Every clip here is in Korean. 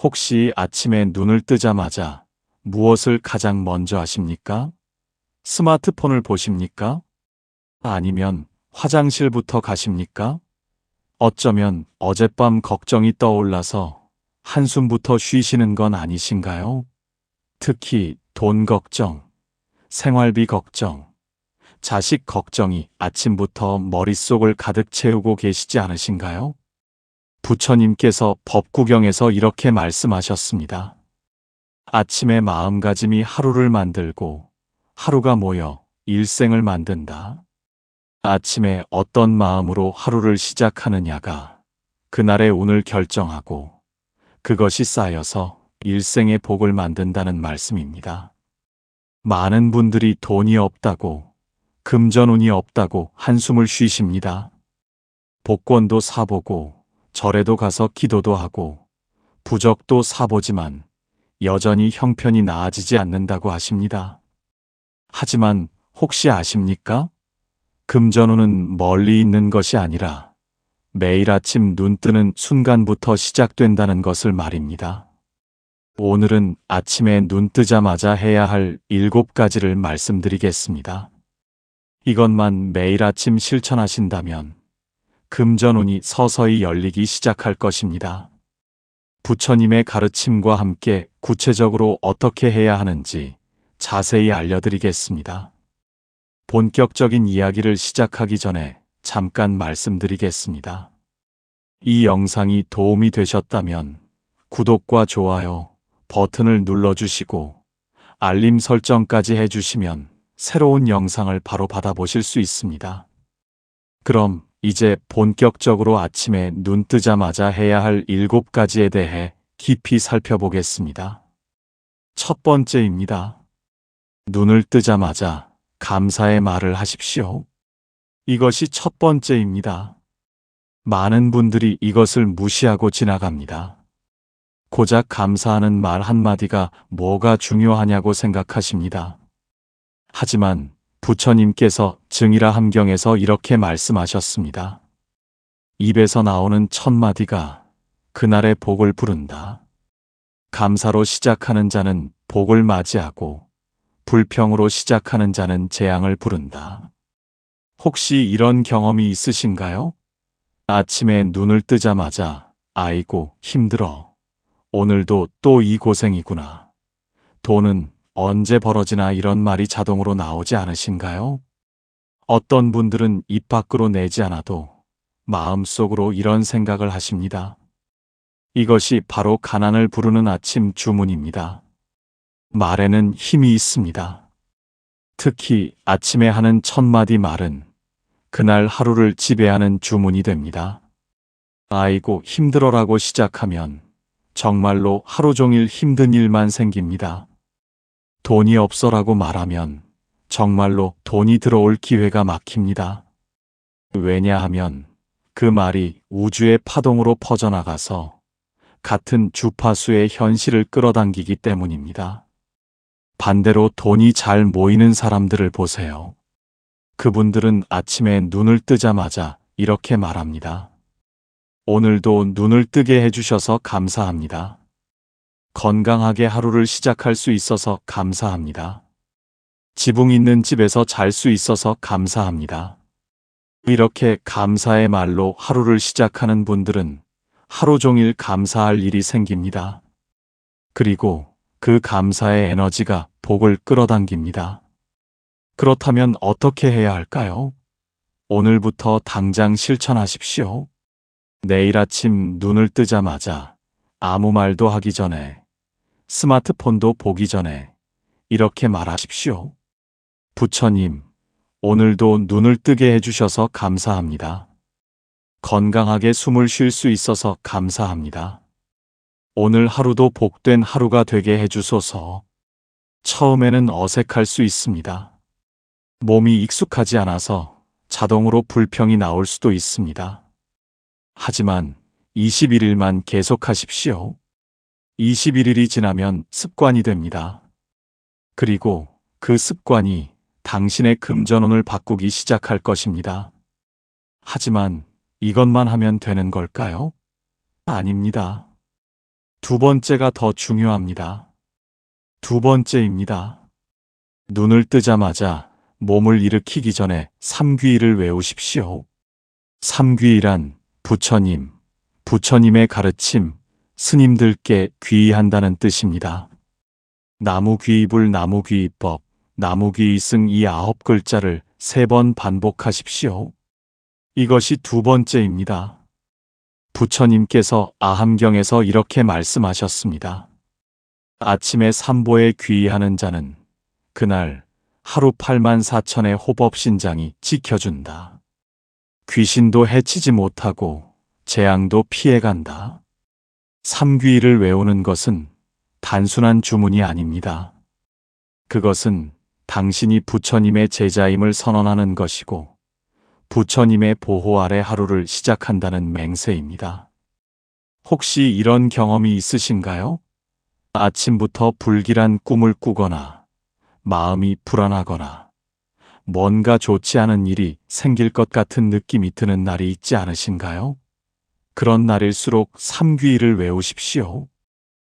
혹시 아침에 눈을 뜨자마자 무엇을 가장 먼저 하십니까? 스마트폰을 보십니까? 아니면 화장실부터 가십니까? 어쩌면 어젯밤 걱정이 떠올라서 한숨부터 쉬시는 건 아니신가요? 특히 돈 걱정, 생활비 걱정, 자식 걱정이 아침부터 머릿속을 가득 채우고 계시지 않으신가요? 부처님께서 법구경에서 이렇게 말씀하셨습니다. 아침의 마음가짐이 하루를 만들고 하루가 모여 일생을 만든다. 아침에 어떤 마음으로 하루를 시작하느냐가 그날의 운을 결정하고 그것이 쌓여서 일생의 복을 만든다는 말씀입니다. 많은 분들이 돈이 없다고, 금전운이 없다고 한숨을 쉬십니다. 복권도 사보고 절에도 가서 기도도 하고 부적도 사보지만 여전히 형편이 나아지지 않는다고 하십니다. 하지만 혹시 아십니까? 금전운은 멀리 있는 것이 아니라 매일 아침 눈 뜨는 순간부터 시작된다는 것을 말입니다. 오늘은 아침에 눈 뜨자마자 해야 할 7가지를 말씀드리겠습니다. 이것만 매일 아침 실천하신다면 금전운이 서서히 열리기 시작할 것입니다. 부처님의 가르침과 함께 구체적으로 어떻게 해야 하는지 자세히 알려드리겠습니다. 본격적인 이야기를 시작하기 전에 잠깐 말씀드리겠습니다. 이 영상이 도움이 되셨다면 구독과 좋아요 버튼을 눌러주시고 알림 설정까지 해주시면 새로운 영상을 바로 받아보실 수 있습니다. 그럼 이제 본격적으로 아침에 눈 뜨자마자 해야 할 7가지에 대해 깊이 살펴보겠습니다. 첫 번째입니다. 눈을 뜨자마자 감사의 말을 하십시오. 이것이 첫 번째입니다. 많은 분들이 이것을 무시하고 지나갑니다. 고작 감사하는 말 한마디가 뭐가 중요하냐고 생각하십니다. 하지만 부처님께서 증이라 함경에서 이렇게 말씀하셨습니다. 입에서 나오는 첫마디가 그날의 복을 부른다. 감사로 시작하는 자는 복을 맞이하고 불평으로 시작하는 자는 재앙을 부른다. 혹시 이런 경험이 있으신가요? 아침에 눈을 뜨자마자 아이고 힘들어. 오늘도 또 이 고생이구나. 돈은 언제 벌어지나 이런 말이 자동으로 나오지 않으신가요? 어떤 분들은 입 밖으로 내지 않아도 마음속으로 이런 생각을 하십니다. 이것이 바로 가난을 부르는 아침 주문입니다. 말에는 힘이 있습니다. 특히 아침에 하는 첫마디 말은 그날 하루를 지배하는 주문이 됩니다. 아이고 힘들어라고 시작하면 정말로 하루 종일 힘든 일만 생깁니다. 돈이 없어라고 말하면 정말로 돈이 들어올 기회가 막힙니다. 왜냐하면 그 말이 우주의 파동으로 퍼져나가서 같은 주파수의 현실을 끌어당기기 때문입니다. 반대로 돈이 잘 모이는 사람들을 보세요. 그분들은 아침에 눈을 뜨자마자 이렇게 말합니다. 오늘도 눈을 뜨게 해주셔서 감사합니다. 건강하게 하루를 시작할 수 있어서 감사합니다. 지붕 있는 집에서 잘 수 있어서 감사합니다. 이렇게 감사의 말로 하루를 시작하는 분들은 하루 종일 감사할 일이 생깁니다. 그리고 그 감사의 에너지가 복을 끌어당깁니다. 그렇다면 어떻게 해야 할까요? 오늘부터 당장 실천하십시오. 내일 아침 눈을 뜨자마자 아무 말도 하기 전에, 스마트폰도 보기 전에 이렇게 말하십시오. 부처님, 오늘도 눈을 뜨게 해주셔서 감사합니다. 건강하게 숨을 쉴 수 있어서 감사합니다. 오늘 하루도 복된 하루가 되게 해주소서. 처음에는 어색할 수 있습니다. 몸이 익숙하지 않아서 자동으로 불평이 나올 수도 있습니다. 하지만 21일만 계속하십시오. 21일이 지나면 습관이 됩니다. 그리고 그 습관이 당신의 금전운을 바꾸기 시작할 것입니다. 하지만 이것만 하면 되는 걸까요? 아닙니다. 두 번째가 더 중요합니다. 두 번째입니다. 눈을 뜨자마자 몸을 일으키기 전에 삼귀일을 외우십시오. 삼귀일란 부처님, 부처님의 가르침, 스님들께 귀의한다는 뜻입니다. 나무귀의불, 나무귀의법, 나무귀의승 이 9글자를 3번 반복하십시오. 이것이 두 번째입니다. 부처님께서 아함경에서 이렇게 말씀하셨습니다. 아침에 삼보에 귀의하는 자는 그날 하루 84,000의 호법신장이 지켜준다. 귀신도 해치지 못하고 재앙도 피해간다. 삼귀의를 외우는 것은 단순한 주문이 아닙니다. 그것은 당신이 부처님의 제자임을 선언하는 것이고 부처님의 보호 아래 하루를 시작한다는 맹세입니다. 혹시 이런 경험이 있으신가요? 아침부터 불길한 꿈을 꾸거나 마음이 불안하거나 뭔가 좋지 않은 일이 생길 것 같은 느낌이 드는 날이 있지 않으신가요? 그런 날일수록 삼귀의를 외우십시오.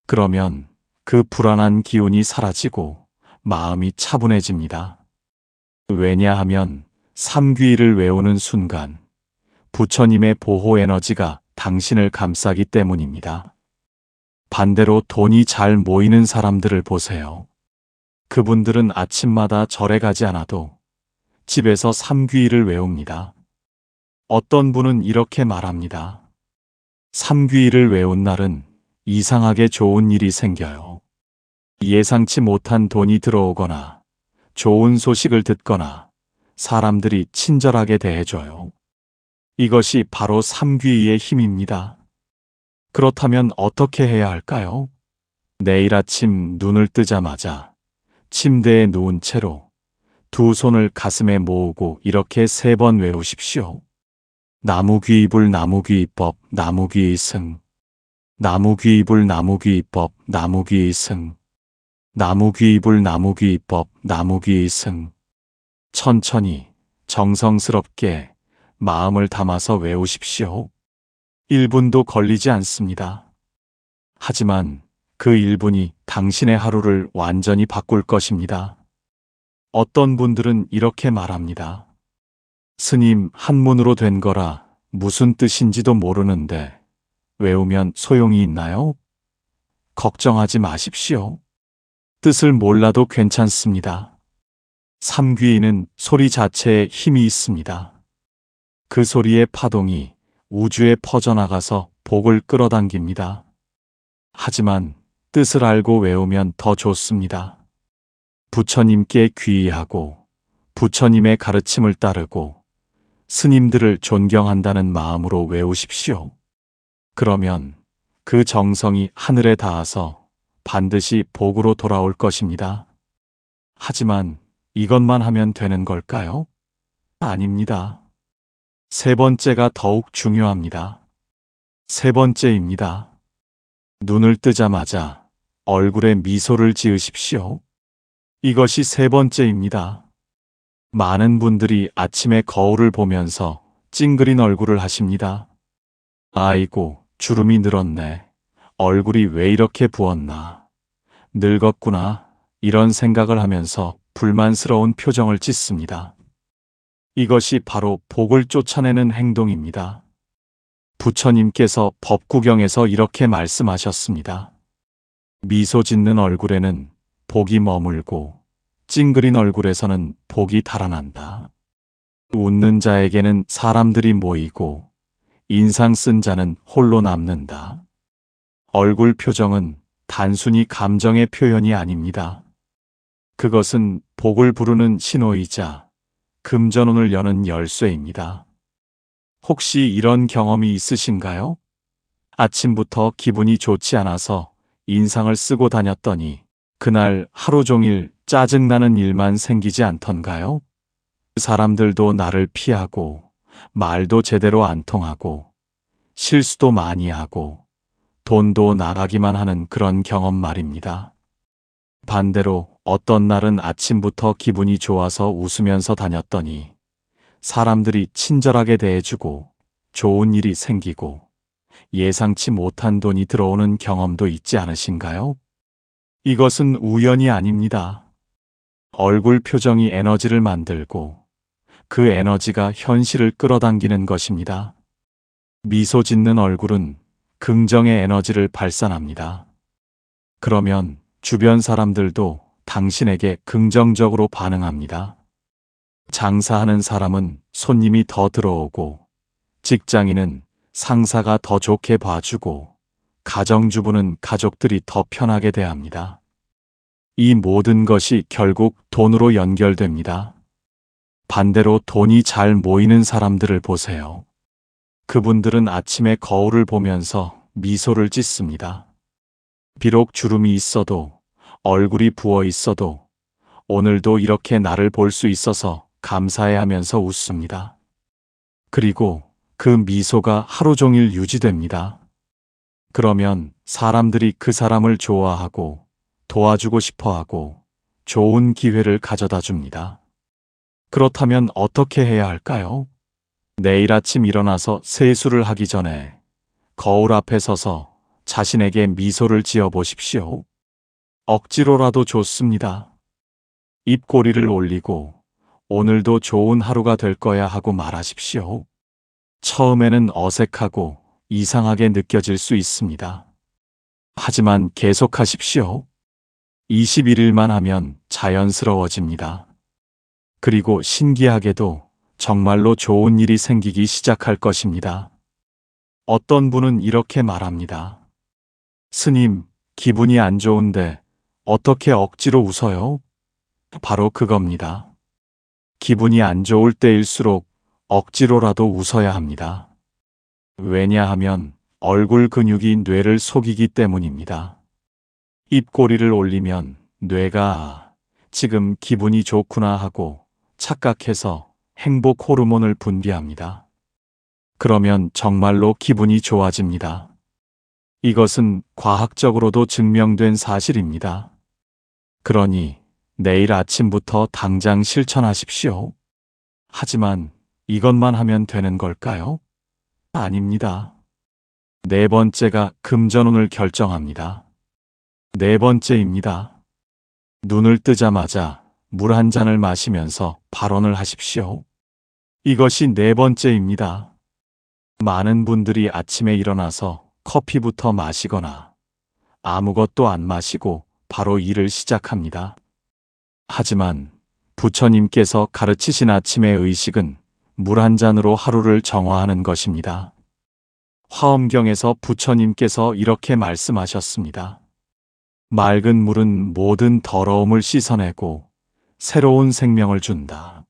그러면 그 불안한 기운이 사라지고 마음이 차분해집니다. 왜냐하면 삼귀의를 외우는 순간 부처님의 보호 에너지가 당신을 감싸기 때문입니다. 반대로 돈이 잘 모이는 사람들을 보세요. 그분들은 아침마다 절에 가지 않아도 집에서 삼귀의를 외웁니다. 어떤 분은 이렇게 말합니다. 삼귀의를 외운 날은 이상하게 좋은 일이 생겨요. 예상치 못한 돈이 들어오거나 좋은 소식을 듣거나 사람들이 친절하게 대해줘요. 이것이 바로 삼귀의의 힘입니다. 그렇다면 어떻게 해야 할까요? 내일 아침 눈을 뜨자마자 침대에 누운 채로 두 손을 가슴에 모으고 이렇게 3번 외우십시오. 나무귀의불, 나무귀의법, 나무귀의승. 나무귀의불, 나무귀의법, 나무귀의승. 나무귀의불, 나무귀의법, 나무귀의승. 천천히 정성스럽게 마음을 담아서 외우십시오. 1분도 걸리지 않습니다. 하지만 그 1분이 당신의 하루를 완전히 바꿀 것입니다. 어떤 분들은 이렇게 말합니다. 스님, 한문으로 된 거라 무슨 뜻인지도 모르는데 외우면 소용이 있나요? 걱정하지 마십시오. 뜻을 몰라도 괜찮습니다. 삼귀의는 소리 자체에 힘이 있습니다. 그 소리의 파동이 우주에 퍼져나가서 복을 끌어당깁니다. 하지만 뜻을 알고 외우면 더 좋습니다. 부처님께 귀의하고 부처님의 가르침을 따르고 스님들을 존경한다는 마음으로 외우십시오. 그러면 그 정성이 하늘에 닿아서 반드시 복으로 돌아올 것입니다. 하지만 이것만 하면 되는 걸까요? 아닙니다. 3번째가 더욱 중요합니다. 3번째입니다. 눈을 뜨자마자 얼굴에 미소를 지으십시오. 이것이 3번째입니다. 많은 분들이 아침에 거울을 보면서 찡그린 얼굴을 하십니다. 아이고, 주름이 늘었네. 얼굴이 왜 이렇게 부었나. 늙었구나. 이런 생각을 하면서 불만스러운 표정을 짓습니다. 이것이 바로 복을 쫓아내는 행동입니다. 부처님께서 법구경에서 이렇게 말씀하셨습니다. 미소 짓는 얼굴에는 복이 머물고 찡그린 얼굴에서는 복이 달아난다. 웃는 자에게는 사람들이 모이고 인상 쓴 자는 홀로 남는다. 얼굴 표정은 단순히 감정의 표현이 아닙니다. 그것은 복을 부르는 신호이자 금전운을 여는 열쇠입니다. 혹시 이런 경험이 있으신가요? 아침부터 기분이 좋지 않아서 인상을 쓰고 다녔더니 그날 하루 종일 짜증나는 일만 생기지 않던가요? 사람들도 나를 피하고 말도 제대로 안 통하고 실수도 많이 하고 돈도 나가기만 하는 그런 경험 말입니다. 반대로 어떤 날은 아침부터 기분이 좋아서 웃으면서 다녔더니 사람들이 친절하게 대해주고 좋은 일이 생기고 예상치 못한 돈이 들어오는 경험도 있지 않으신가요? 이것은 우연이 아닙니다. 얼굴 표정이 에너지를 만들고 그 에너지가 현실을 끌어당기는 것입니다. 미소 짓는 얼굴은 긍정의 에너지를 발산합니다. 그러면 주변 사람들도 당신에게 긍정적으로 반응합니다. 장사하는 사람은 손님이 더 들어오고, 직장인은 상사가 더 좋게 봐주고, 가정주부는 가족들이 더 편하게 대합니다. 이 모든 것이 결국 돈으로 연결됩니다. 반대로 돈이 잘 모이는 사람들을 보세요. 그분들은 아침에 거울을 보면서 미소를 짓습니다. 비록 주름이 있어도, 얼굴이 부어 있어도 오늘도 이렇게 나를 볼 수 있어서 감사해 하면서 웃습니다. 그리고 그 미소가 하루 종일 유지됩니다. 그러면 사람들이 그 사람을 좋아하고 도와주고 싶어 하고 좋은 기회를 가져다 줍니다. 그렇다면 어떻게 해야 할까요? 내일 아침 일어나서 세수를 하기 전에 거울 앞에 서서 자신에게 미소를 지어 보십시오. 억지로라도 좋습니다. 입꼬리를 올리고 오늘도 좋은 하루가 될 거야 하고 말하십시오. 처음에는 어색하고 이상하게 느껴질 수 있습니다. 하지만 계속하십시오. 21일만 하면 자연스러워집니다. 그리고 신기하게도 정말로 좋은 일이 생기기 시작할 것입니다. 어떤 분은 이렇게 말합니다. 스님, 기분이 안 좋은데 어떻게 억지로 웃어요? 바로 그겁니다. 기분이 안 좋을 때일수록 억지로라도 웃어야 합니다. 왜냐하면 얼굴 근육이 뇌를 속이기 때문입니다. 입꼬리를 올리면 뇌가 지금 기분이 좋구나 하고 착각해서 행복 호르몬을 분비합니다. 그러면 정말로 기분이 좋아집니다. 이것은 과학적으로도 증명된 사실입니다. 그러니 내일 아침부터 당장 실천하십시오. 하지만 이것만 하면 되는 걸까요? 아닙니다. 네 번째가 금전운을 결정합니다. 네 번째입니다. 눈을 뜨자마자 물 한 잔을 마시면서 발언을 하십시오. 이것이 네 번째입니다. 많은 분들이 아침에 일어나서 커피부터 마시거나 아무것도 안 마시고 바로 일을 시작합니다. 하지만 부처님께서 가르치신 아침의 의식은 물 한 잔으로 하루를 정화하는 것입니다. 화엄경에서 부처님께서 이렇게 말씀하셨습니다. 맑은 물은 모든 더러움을 씻어내고 새로운 생명을 준다.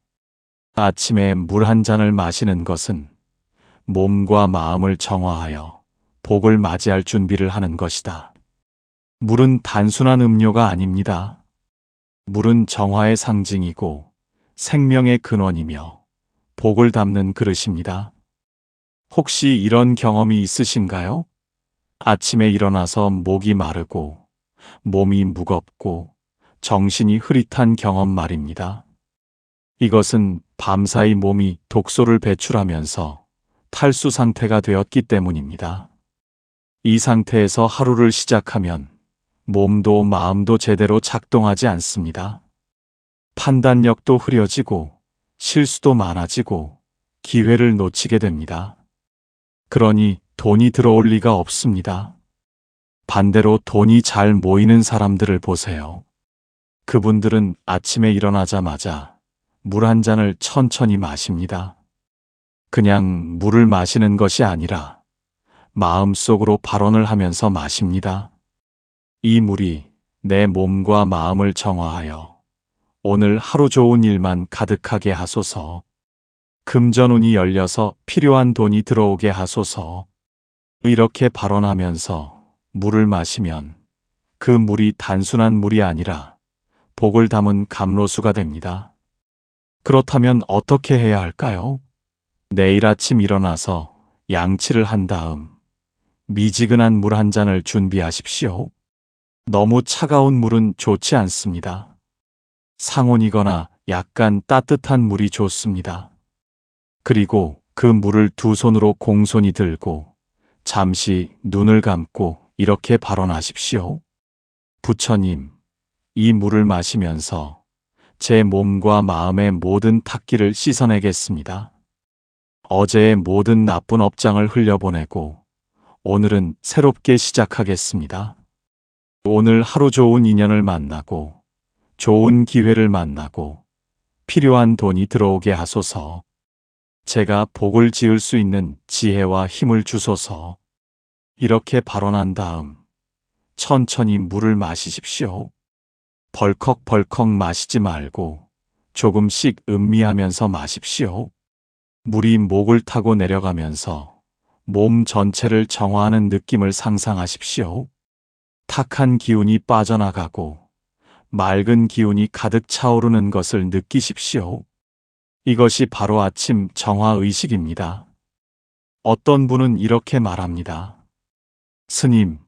아침에 물 한 잔을 마시는 것은 몸과 마음을 정화하여 복을 맞이할 준비를 하는 것이다. 물은 단순한 음료가 아닙니다. 물은 정화의 상징이고 생명의 근원이며 복을 담는 그릇입니다. 혹시 이런 경험이 있으신가요? 아침에 일어나서 목이 마르고 몸이 무겁고 정신이 흐릿한 경험 말입니다. 이것은 밤사이 몸이 독소를 배출하면서 탈수 상태가 되었기 때문입니다. 이 상태에서 하루를 시작하면 몸도 마음도 제대로 작동하지 않습니다. 판단력도 흐려지고 실수도 많아지고 기회를 놓치게 됩니다. 그러니 돈이 들어올 리가 없습니다. 반대로 돈이 잘 모이는 사람들을 보세요. 그분들은 아침에 일어나자마자 물 한 잔을 천천히 마십니다. 그냥 물을 마시는 것이 아니라 마음속으로 발언을 하면서 마십니다. 이 물이 내 몸과 마음을 정화하여 오늘 하루 좋은 일만 가득하게 하소서. 금전운이 열려서 필요한 돈이 들어오게 하소서. 이렇게 발언하면서 물을 마시면 그 물이 단순한 물이 아니라 복을 담은 감로수가 됩니다. 그렇다면 어떻게 해야 할까요? 내일 아침 일어나서 양치를 한 다음 미지근한 물 한 잔을 준비하십시오. 너무 차가운 물은 좋지 않습니다. 상온이거나 약간 따뜻한 물이 좋습니다. 그리고 그 물을 두 손으로 공손히 들고 잠시 눈을 감고 이렇게 발언하십시오. 부처님, 이 물을 마시면서 제 몸과 마음의 모든 탁기를 씻어내겠습니다. 어제의 모든 나쁜 업장을 흘려보내고 오늘은 새롭게 시작하겠습니다. 오늘 하루 좋은 인연을 만나고 좋은 기회를 만나고 필요한 돈이 들어오게 하소서. 제가 복을 지을 수 있는 지혜와 힘을 주소서. 이렇게 발언한 다음 천천히 물을 마시십시오. 벌컥벌컥 마시지 말고 조금씩 음미하면서 마십시오. 물이 목을 타고 내려가면서 몸 전체를 정화하는 느낌을 상상하십시오. 탁한 기운이 빠져나가고 맑은 기운이 가득 차오르는 것을 느끼십시오. 이것이 바로 아침 정화 의식입니다. 어떤 분은 이렇게 말합니다. 스님,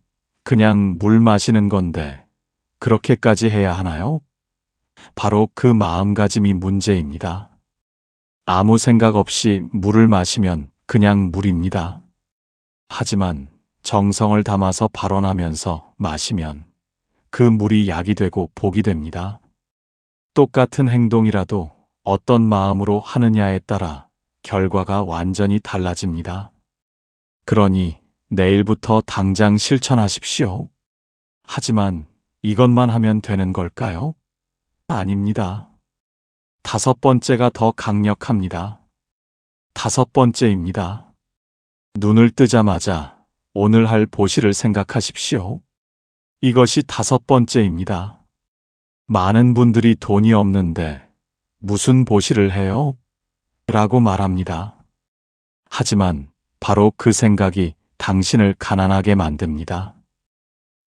그냥 물 마시는 건데 그렇게까지 해야 하나요? 바로 그 마음가짐이 문제입니다. 아무 생각 없이 물을 마시면 그냥 물입니다. 하지만 정성을 담아서 발언하면서 마시면 그 물이 약이 되고 복이 됩니다. 똑같은 행동이라도 어떤 마음으로 하느냐에 따라 결과가 완전히 달라집니다. 그러니 내일부터 당장 실천하십시오. 하지만 이것만 하면 되는 걸까요? 아닙니다. 5번째가 더 강력합니다. 5번째입니다. 눈을 뜨자마자 오늘 할 보시를 생각하십시오. 이것이 5번째입니다. 많은 분들이 돈이 없는데 무슨 보시를 해요? 라고 말합니다. 하지만 바로 그 생각이 당신을 가난하게 만듭니다.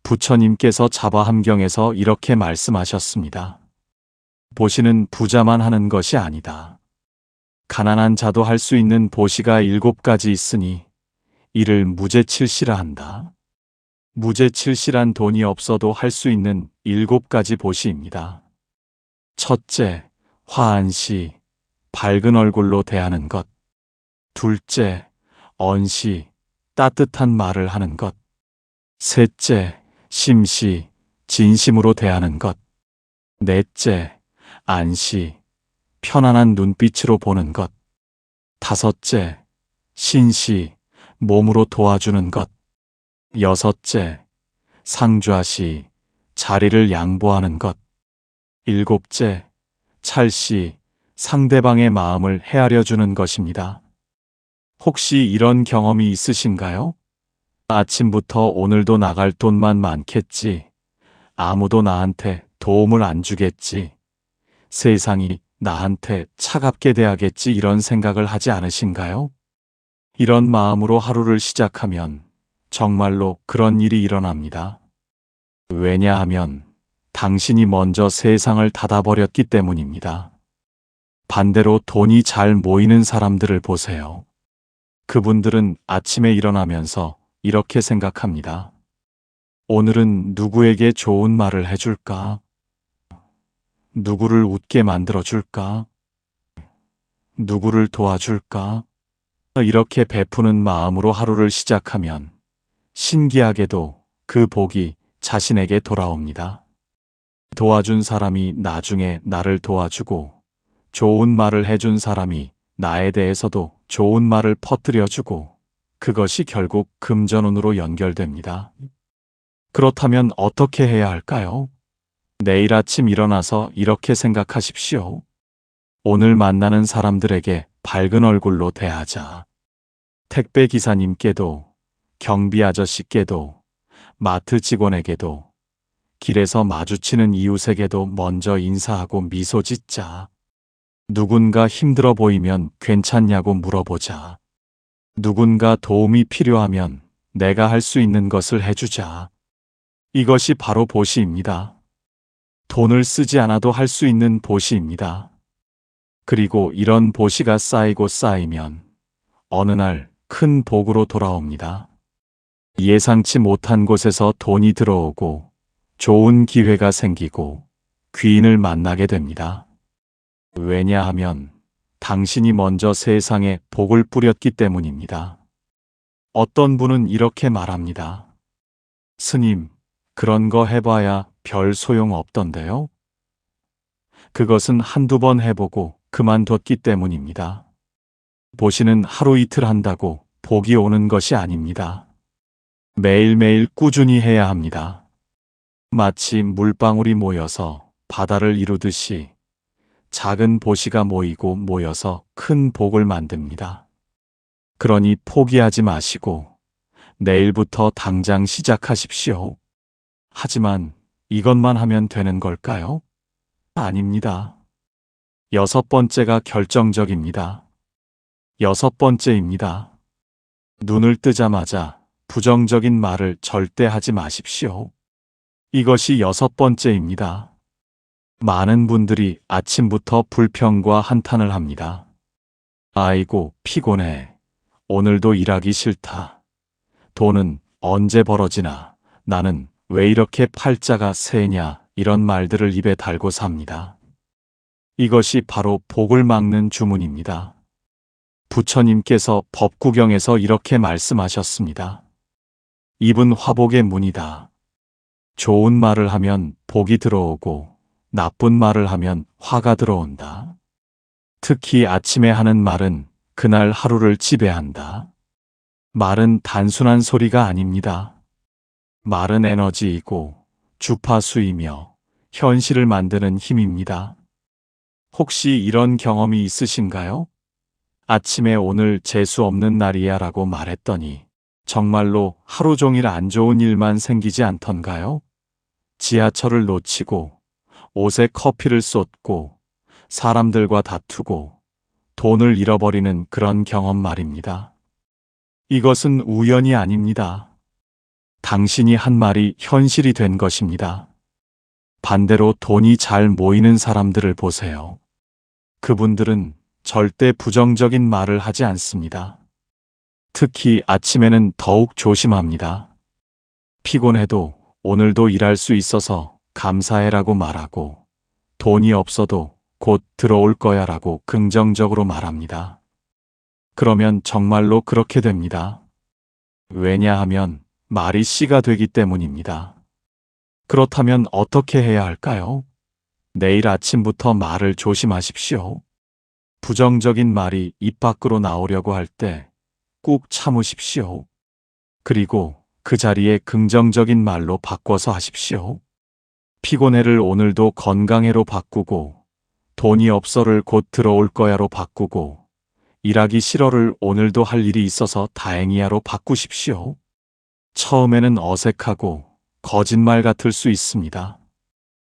부처님께서 자바함경에서 이렇게 말씀하셨습니다. 보시는 부자만 하는 것이 아니다. 가난한 자도 할 수 있는 보시가 7가지 있으니 이를 무제칠시라 한다. 무제칠시란 돈이 없어도 할 수 있는 7가지 보시입니다. 첫째, 화한시, 밝은 얼굴로 대하는 것. 둘째, 언시, 따뜻한 말을 하는 것. 셋째, 심시, 진심으로 대하는 것. 넷째, 안시, 편안한 눈빛으로 보는 것. 다섯째, 신시, 몸으로 도와주는 것. 여섯째, 상좌시, 자리를 양보하는 것. 일곱째, 찰시, 상대방의 마음을 헤아려 주는 것입니다. 혹시 이런 경험이 있으신가요? 아침부터 오늘도 나갈 돈만 많겠지. 아무도 나한테 도움을 안 주겠지. 세상이 나한테 차갑게 대하겠지 이런 생각을 하지 않으신가요? 이런 마음으로 하루를 시작하면 정말로 그런 일이 일어납니다. 왜냐하면 당신이 먼저 세상을 닫아버렸기 때문입니다. 반대로 돈이 잘 모이는 사람들을 보세요. 그분들은 아침에 일어나면서 이렇게 생각합니다. 오늘은 누구에게 좋은 말을 해줄까? 누구를 웃게 만들어줄까? 누구를 도와줄까? 이렇게 베푸는 마음으로 하루를 시작하면 신기하게도 그 복이 자신에게 돌아옵니다. 도와준 사람이 나중에 나를 도와주고 좋은 말을 해준 사람이 나에 대해서도 좋은 말을 퍼뜨려주고 그것이 결국 금전운으로 연결됩니다. 그렇다면 어떻게 해야 할까요? 내일 아침 일어나서 이렇게 생각하십시오. 오늘 만나는 사람들에게 밝은 얼굴로 대하자. 택배 기사님께도, 경비 아저씨께도, 마트 직원에게도, 길에서 마주치는 이웃에게도 먼저 인사하고 미소 짓자. 누군가 힘들어 보이면 괜찮냐고 물어보자. 누군가 도움이 필요하면 내가 할 수 있는 것을 해주자. 이것이 바로 보시입니다. 돈을 쓰지 않아도 할 수 있는 보시입니다. 그리고 이런 보시가 쌓이고 쌓이면 어느 날 큰 복으로 돌아옵니다. 예상치 못한 곳에서 돈이 들어오고 좋은 기회가 생기고 귀인을 만나게 됩니다. 왜냐하면 당신이 먼저 세상에 복을 뿌렸기 때문입니다. 어떤 분은 이렇게 말합니다. 스님, 그런 거 해봐야 별 소용 없던데요? 그것은 한두 번 해보고 그만뒀기 때문입니다. 보시는 하루 이틀 한다고 복이 오는 것이 아닙니다. 매일매일 꾸준히 해야 합니다. 마치 물방울이 모여서 바다를 이루듯이 작은 보시가 모이고 모여서 큰 복을 만듭니다. 그러니 포기하지 마시고 내일부터 당장 시작하십시오. 하지만 이것만 하면 되는 걸까요? 아닙니다. 6번째가 결정적입니다. 6번째입니다. 눈을 뜨자마자 부정적인 말을 절대 하지 마십시오. 이것이 6번째입니다. 많은 분들이 아침부터 불평과 한탄을 합니다. 아이고, 피곤해. 오늘도 일하기 싫다. 돈은 언제 벌어지나. 나는 왜 이렇게 팔자가 세냐. 이런 말들을 입에 달고 삽니다. 이것이 바로 복을 막는 주문입니다. 부처님께서 법구경에서 이렇게 말씀하셨습니다. 입은 화복의 문이다. 좋은 말을 하면 복이 들어오고 나쁜 말을 하면 화가 들어온다. 특히 아침에 하는 말은 그날 하루를 지배한다. 말은 단순한 소리가 아닙니다. 말은 에너지이고 주파수이며 현실을 만드는 힘입니다. 혹시 이런 경험이 있으신가요? 아침에 오늘 재수 없는 날이야 라고 말했더니 정말로 하루 종일 안 좋은 일만 생기지 않던가요? 지하철을 놓치고 옷에 커피를 쏟고 사람들과 다투고 돈을 잃어버리는 그런 경험 말입니다. 이것은 우연이 아닙니다. 당신이 한 말이 현실이 된 것입니다. 반대로 돈이 잘 모이는 사람들을 보세요. 그분들은 절대 부정적인 말을 하지 않습니다. 특히 아침에는 더욱 조심합니다. 피곤해도 오늘도 일할 수 있어서 감사해라고 말하고 돈이 없어도 곧 들어올 거야 라고 긍정적으로 말합니다. 그러면 정말로 그렇게 됩니다. 왜냐하면 말이 씨가 되기 때문입니다. 그렇다면 어떻게 해야 할까요? 내일 아침부터 말을 조심하십시오. 부정적인 말이 입 밖으로 나오려고 할 때 꾹 참으십시오. 그리고 그 자리에 긍정적인 말로 바꿔서 하십시오. 피곤해를 오늘도 건강해로 바꾸고 돈이 없어를 곧 들어올 거야로 바꾸고 일하기 싫어를 오늘도 할 일이 있어서 다행이야로 바꾸십시오. 처음에는 어색하고 거짓말 같을 수 있습니다.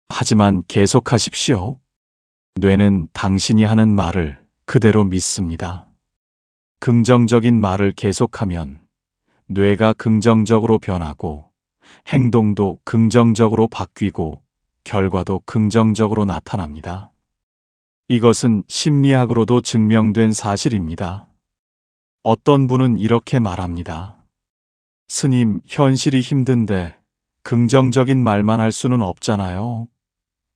하지만 계속하십시오. 뇌는 당신이 하는 말을 그대로 믿습니다. 긍정적인 말을 계속하면 뇌가 긍정적으로 변하고 행동도 긍정적으로 바뀌고 결과도 긍정적으로 나타납니다. 이것은 심리학으로도 증명된 사실입니다. 어떤 분은 이렇게 말합니다. 스님, 현실이 힘든데 긍정적인 말만 할 수는 없잖아요.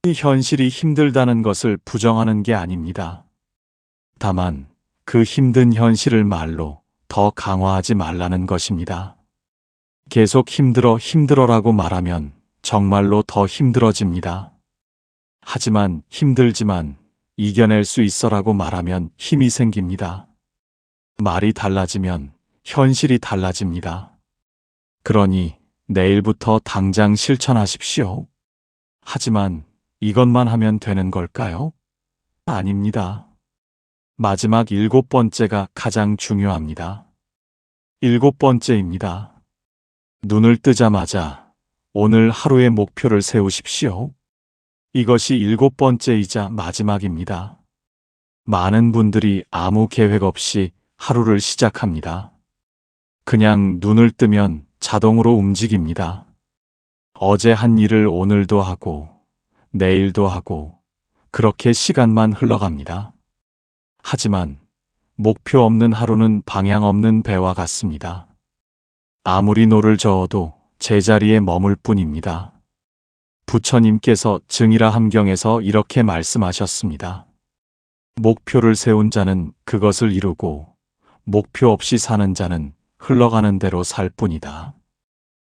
이 현실이 힘들다는 것을 부정하는 게 아닙니다. 다만 그 힘든 현실을 말로 더 강화하지 말라는 것입니다. 계속 힘들어라고 말하면 정말로 더 힘들어집니다. 하지만 힘들지만 이겨낼 수 있어라고 말하면 힘이 생깁니다. 말이 달라지면 현실이 달라집니다. 그러니 내일부터 당장 실천하십시오. 하지만 이것만 하면 되는 걸까요? 아닙니다. 마지막 7번째가 가장 중요합니다. 7번째입니다. 눈을 뜨자마자 오늘 하루의 목표를 세우십시오. 이것이 7번째이자 마지막입니다. 많은 분들이 아무 계획 없이 하루를 시작합니다. 그냥 눈을 뜨면 자동으로 움직입니다. 어제 한 일을 오늘도 하고 내일도 하고 그렇게 시간만 흘러갑니다. 하지만 목표 없는 하루는 방향 없는 배와 같습니다. 아무리 노를 저어도 제자리에 머물 뿐입니다. 부처님께서 증이라 함경에서 이렇게 말씀하셨습니다. 목표를 세운 자는 그것을 이루고 목표 없이 사는 자는 흘러가는 대로 살 뿐이다.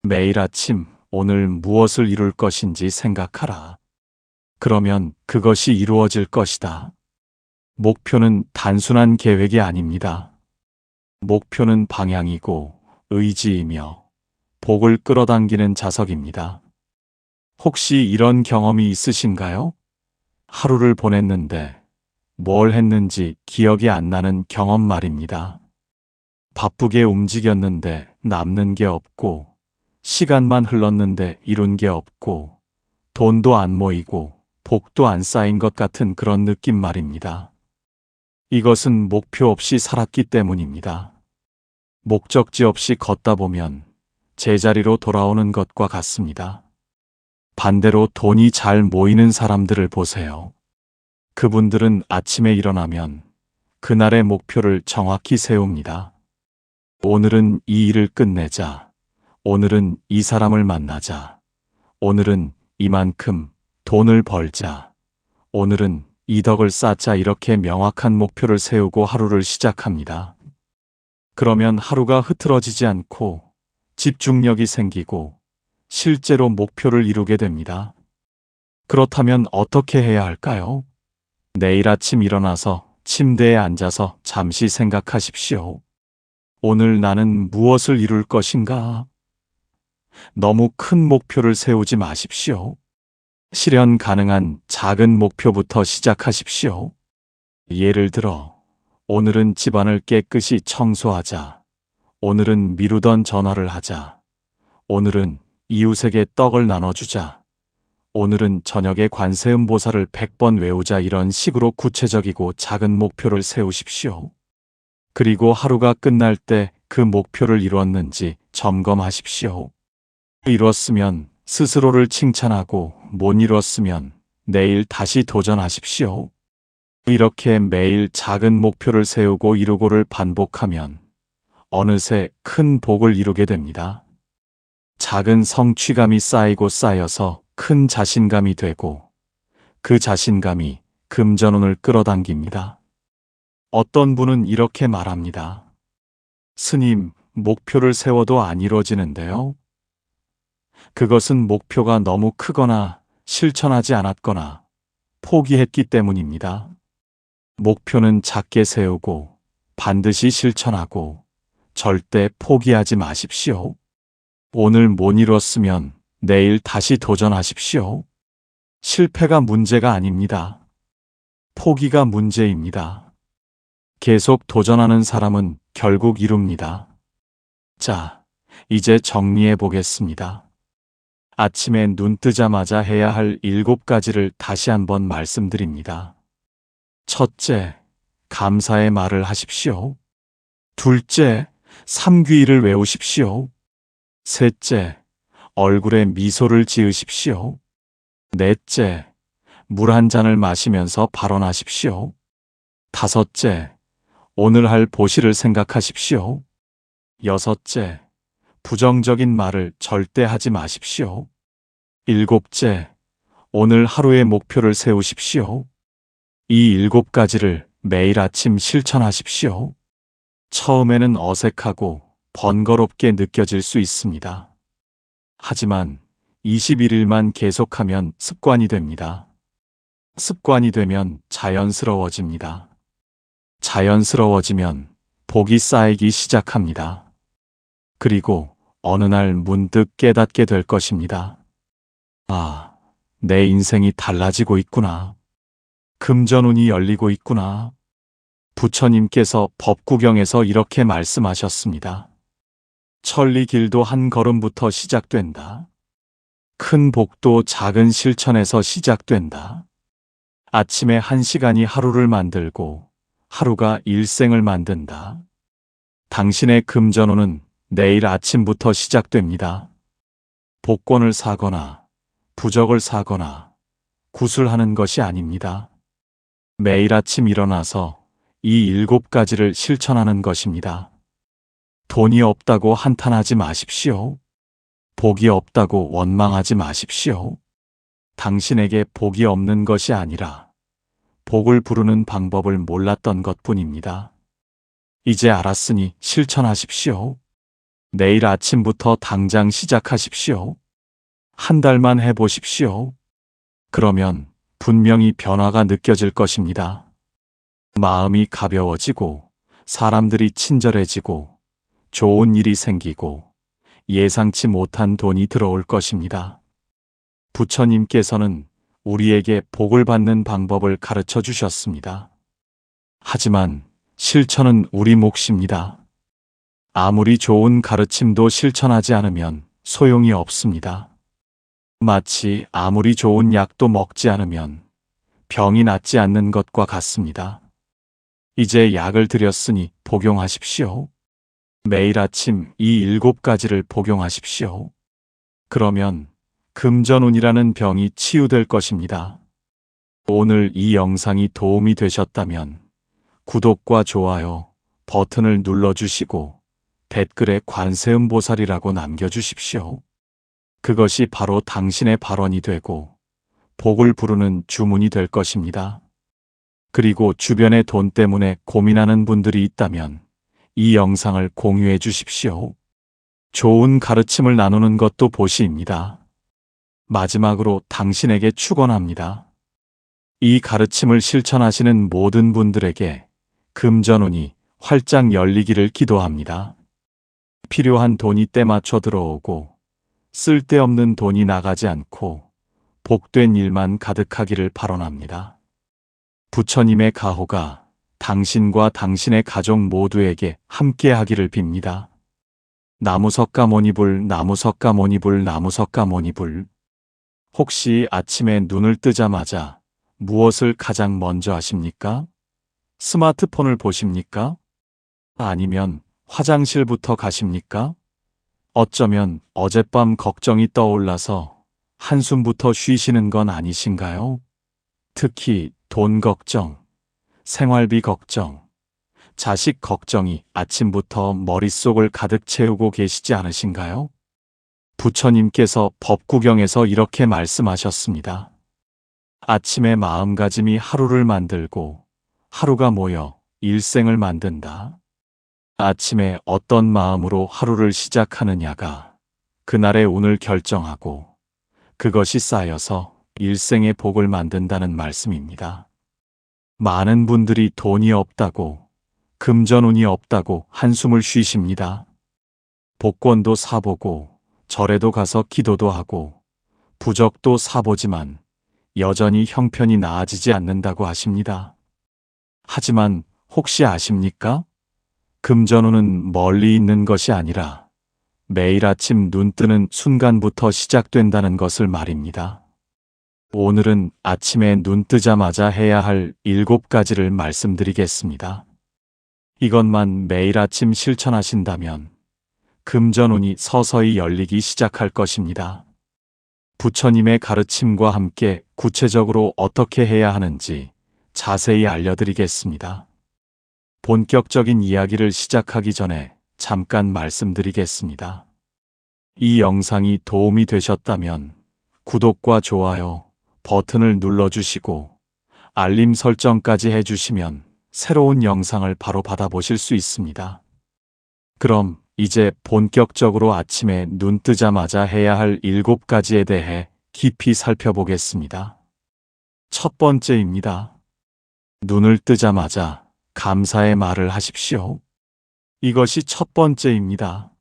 매일 아침 오늘 무엇을 이룰 것인지 생각하라. 그러면 그것이 이루어질 것이다. 목표는 단순한 계획이 아닙니다. 목표는 방향이고 의지이며 복을 끌어당기는 자석입니다. 혹시 이런 경험이 있으신가요? 하루를 보냈는데 뭘 했는지 기억이 안 나는 경험 말입니다. 바쁘게 움직였는데 남는 게 없고, 시간만 흘렀는데 이룬 게 없고, 돈도 안 모이고, 복도 안 쌓인 것 같은 그런 느낌 말입니다. 이것은 목표 없이 살았기 때문입니다. 목적지 없이 걷다 보면 제자리로 돌아오는 것과 같습니다. 반대로 돈이 잘 모이는 사람들을 보세요. 그분들은 아침에 일어나면 그날의 목표를 정확히 세웁니다. 오늘은 이 일을 끝내자. 오늘은 이 사람을 만나자. 오늘은 이만큼 돈을 벌자. 오늘은 이 덕을 쌓자. 이렇게 명확한 목표를 세우고 하루를 시작합니다. 그러면 하루가 흐트러지지 않고 집중력이 생기고 실제로 목표를 이루게 됩니다. 그렇다면 어떻게 해야 할까요? 내일 아침 일어나서 침대에 앉아서 잠시 생각하십시오. 오늘 나는 무엇을 이룰 것인가? 너무 큰 목표를 세우지 마십시오. 실현 가능한 작은 목표부터 시작하십시오. 예를 들어, 오늘은 집안을 깨끗이 청소하자. 오늘은 미루던 전화를 하자. 오늘은 이웃에게 떡을 나눠주자. 오늘은 저녁에 관세음보살을 100번 외우자. 이런 식으로 구체적이고 작은 목표를 세우십시오. 그리고 하루가 끝날 때 그 목표를 이루었는지 점검하십시오. 이뤘으면 스스로를 칭찬하고 못 이뤘으면 내일 다시 도전하십시오. 이렇게 매일 작은 목표를 세우고 이루고를 반복하면 어느새 큰 복을 이루게 됩니다. 작은 성취감이 쌓이고 쌓여서 큰 자신감이 되고 그 자신감이 금전운을 끌어당깁니다. 어떤 분은 이렇게 말합니다. 스님, 목표를 세워도 안 이루어지는데요. 그것은 목표가 너무 크거나 실천하지 않았거나 포기했기 때문입니다. 목표는 작게 세우고 반드시 실천하고 절대 포기하지 마십시오. 오늘 못 이뤘으면 내일 다시 도전하십시오. 실패가 문제가 아닙니다. 포기가 문제입니다. 계속 도전하는 사람은 결국 이룹니다. 자, 이제 정리해 보겠습니다. 아침에 눈 뜨자마자 해야 할 7가지를 다시 한번 말씀드립니다. 첫째, 감사의 말을 하십시오. 둘째, 삼귀일을 외우십시오. 셋째, 얼굴에 미소를 지으십시오. 넷째, 물 한 잔을 마시면서 발언하십시오. 다섯째, 오늘 할 보시를 생각하십시오. 여섯째, 부정적인 말을 절대 하지 마십시오. 일곱째, 오늘 하루의 목표를 세우십시오. 이 7가지를 매일 아침 실천하십시오. 처음에는 어색하고 번거롭게 느껴질 수 있습니다. 하지만 21일만 계속하면 습관이 됩니다. 습관이 되면 자연스러워집니다. 자연스러워지면 복이 쌓이기 시작합니다. 그리고 어느 날 문득 깨닫게 될 것입니다. 아, 내 인생이 달라지고 있구나. 금전운이 열리고 있구나. 부처님께서 법구경에서 이렇게 말씀하셨습니다. 천리길도 한 걸음부터 시작된다. 큰 복도 작은 실천에서 시작된다. 아침에 1시간이 하루를 만들고 하루가 일생을 만든다. 당신의 금전운은 내일 아침부터 시작됩니다. 복권을 사거나 부적을 사거나 구슬하는 것이 아닙니다. 매일 아침 일어나서 이 7가지를 실천하는 것입니다. 돈이 없다고 한탄하지 마십시오. 복이 없다고 원망하지 마십시오. 당신에게 복이 없는 것이 아니라 복을 부르는 방법을 몰랐던 것뿐입니다. 이제 알았으니 실천하십시오. 내일 아침부터 당장 시작하십시오. 한 달만 해보십시오. 그러면 분명히 변화가 느껴질 것입니다. 마음이 가벼워지고, 사람들이 친절해지고, 좋은 일이 생기고, 예상치 못한 돈이 들어올 것입니다. 부처님께서는 우리에게 복을 받는 방법을 가르쳐 주셨습니다. 하지만 실천은 우리 몫입니다. 아무리 좋은 가르침도 실천하지 않으면 소용이 없습니다. 마치 아무리 좋은 약도 먹지 않으면 병이 낫지 않는 것과 같습니다. 이제 약을 드렸으니 복용하십시오. 매일 아침 이 7가지를 복용하십시오. 그러면 금전운이라는 병이 치유될 것입니다. 오늘 이 영상이 도움이 되셨다면 구독과 좋아요 버튼을 눌러주시고 댓글에 관세음보살이라고 남겨주십시오. 그것이 바로 당신의 발언이 되고 복을 부르는 주문이 될 것입니다. 그리고 주변에 돈 때문에 고민하는 분들이 있다면 이 영상을 공유해 주십시오. 좋은 가르침을 나누는 것도 보시입니다. 마지막으로 당신에게 축원합니다. 이 가르침을 실천하시는 모든 분들에게 금전운이 활짝 열리기를 기도합니다. 필요한 돈이 때맞춰 들어오고 쓸데없는 돈이 나가지 않고 복된 일만 가득하기를 발언합니다. 부처님의 가호가 당신과 당신의 가족 모두에게 함께하기를 빕니다. 나무석가모니불 나무석가모니불 나무석가모니불. 혹시 아침에 눈을 뜨자마자 무엇을 가장 먼저 하십니까? 스마트폰을 보십니까? 아니면 화장실부터 가십니까? 어쩌면 어젯밤 걱정이 떠올라서 한숨부터 쉬시는 건 아니신가요? 특히 돈 걱정, 생활비 걱정, 자식 걱정이 아침부터 머릿속을 가득 채우고 계시지 않으신가요? 부처님께서 법구경에서 이렇게 말씀하셨습니다. 아침의 마음가짐이 하루를 만들고 하루가 모여 일생을 만든다. 아침에 어떤 마음으로 하루를 시작하느냐가 그날의 운을 결정하고 그것이 쌓여서 일생의 복을 만든다는 말씀입니다. 많은 분들이 돈이 없다고, 금전운이 없다고 한숨을 쉬십니다. 복권도 사보고 절에도 가서 기도도 하고 부적도 사보지만 여전히 형편이 나아지지 않는다고 하십니다. 하지만 혹시 아십니까? 금전운은 멀리 있는 것이 아니라 매일 아침 눈 뜨는 순간부터 시작된다는 것을 말입니다. 오늘은 아침에 눈 뜨자마자 해야 할 7가지를 말씀드리겠습니다. 이것만 매일 아침 실천하신다면 금전운이 서서히 열리기 시작할 것입니다. 부처님의 가르침과 함께 구체적으로 어떻게 해야 하는지 자세히 알려드리겠습니다. 본격적인 이야기를 시작하기 전에 잠깐 말씀드리겠습니다. 이 영상이 도움이 되셨다면 구독과 좋아요 버튼을 눌러주시고 알림 설정까지 해주시면 새로운 영상을 바로 받아보실 수 있습니다. 그럼 이제 본격적으로 아침에 눈 뜨자마자 해야 할 7가지에 대해 깊이 살펴보겠습니다. 첫 번째입니다. 눈을 뜨자마자 감사의 말을 하십시오. 이것이 첫 번째입니다.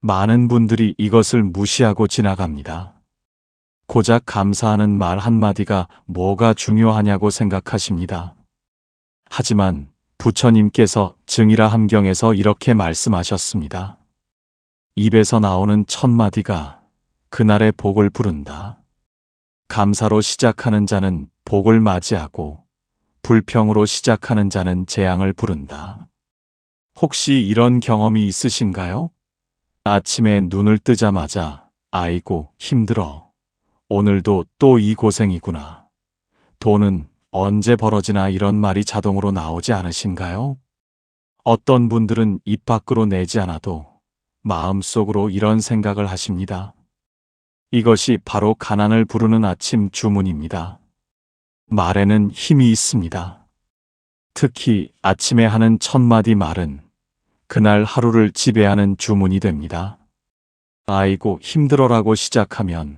많은 분들이 이것을 무시하고 지나갑니다. 고작 감사하는 말 한마디가 뭐가 중요하냐고 생각하십니다. 하지만 부처님께서 증이라 함경에서 이렇게 말씀하셨습니다. 입에서 나오는 첫마디가 그날의 복을 부른다. 감사로 시작하는 자는 복을 맞이하고 불평으로 시작하는 자는 재앙을 부른다. 혹시 이런 경험이 있으신가요? 아침에 눈을 뜨자마자 아이고 힘들어. 오늘도 또 이 고생이구나. 돈은 언제 벌어지나 이런 말이 자동으로 나오지 않으신가요? 어떤 분들은 입 밖으로 내지 않아도 마음속으로 이런 생각을 하십니다. 이것이 바로 가난을 부르는 아침 주문입니다. 말에는 힘이 있습니다. 특히 아침에 하는 첫마디 말은 그날 하루를 지배하는 주문이 됩니다. 아이고 힘들어라고 시작하면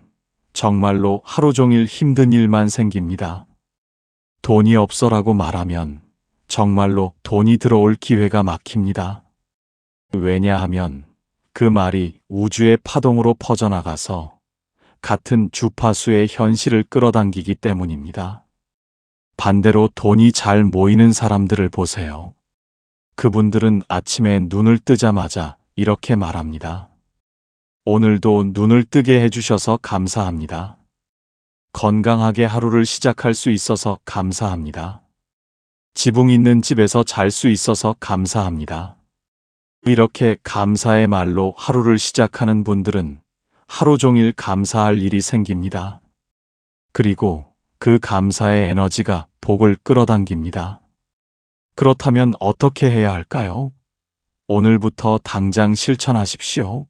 정말로 하루 종일 힘든 일만 생깁니다. 돈이 없어라고 말하면 정말로 돈이 들어올 기회가 막힙니다. 왜냐하면 그 말이 우주의 파동으로 퍼져나가서 같은 주파수의 현실을 끌어당기기 때문입니다. 반대로 돈이 잘 모이는 사람들을 보세요. 그분들은 아침에 눈을 뜨자마자 이렇게 말합니다. 오늘도 눈을 뜨게 해주셔서 감사합니다. 건강하게 하루를 시작할 수 있어서 감사합니다. 지붕 있는 집에서 잘 수 있어서 감사합니다. 이렇게 감사의 말로 하루를 시작하는 분들은 하루 종일 감사할 일이 생깁니다. 그리고 그 감사의 에너지가 복을 끌어당깁니다. 그렇다면 어떻게 해야 할까요? 오늘부터 당장 실천하십시오.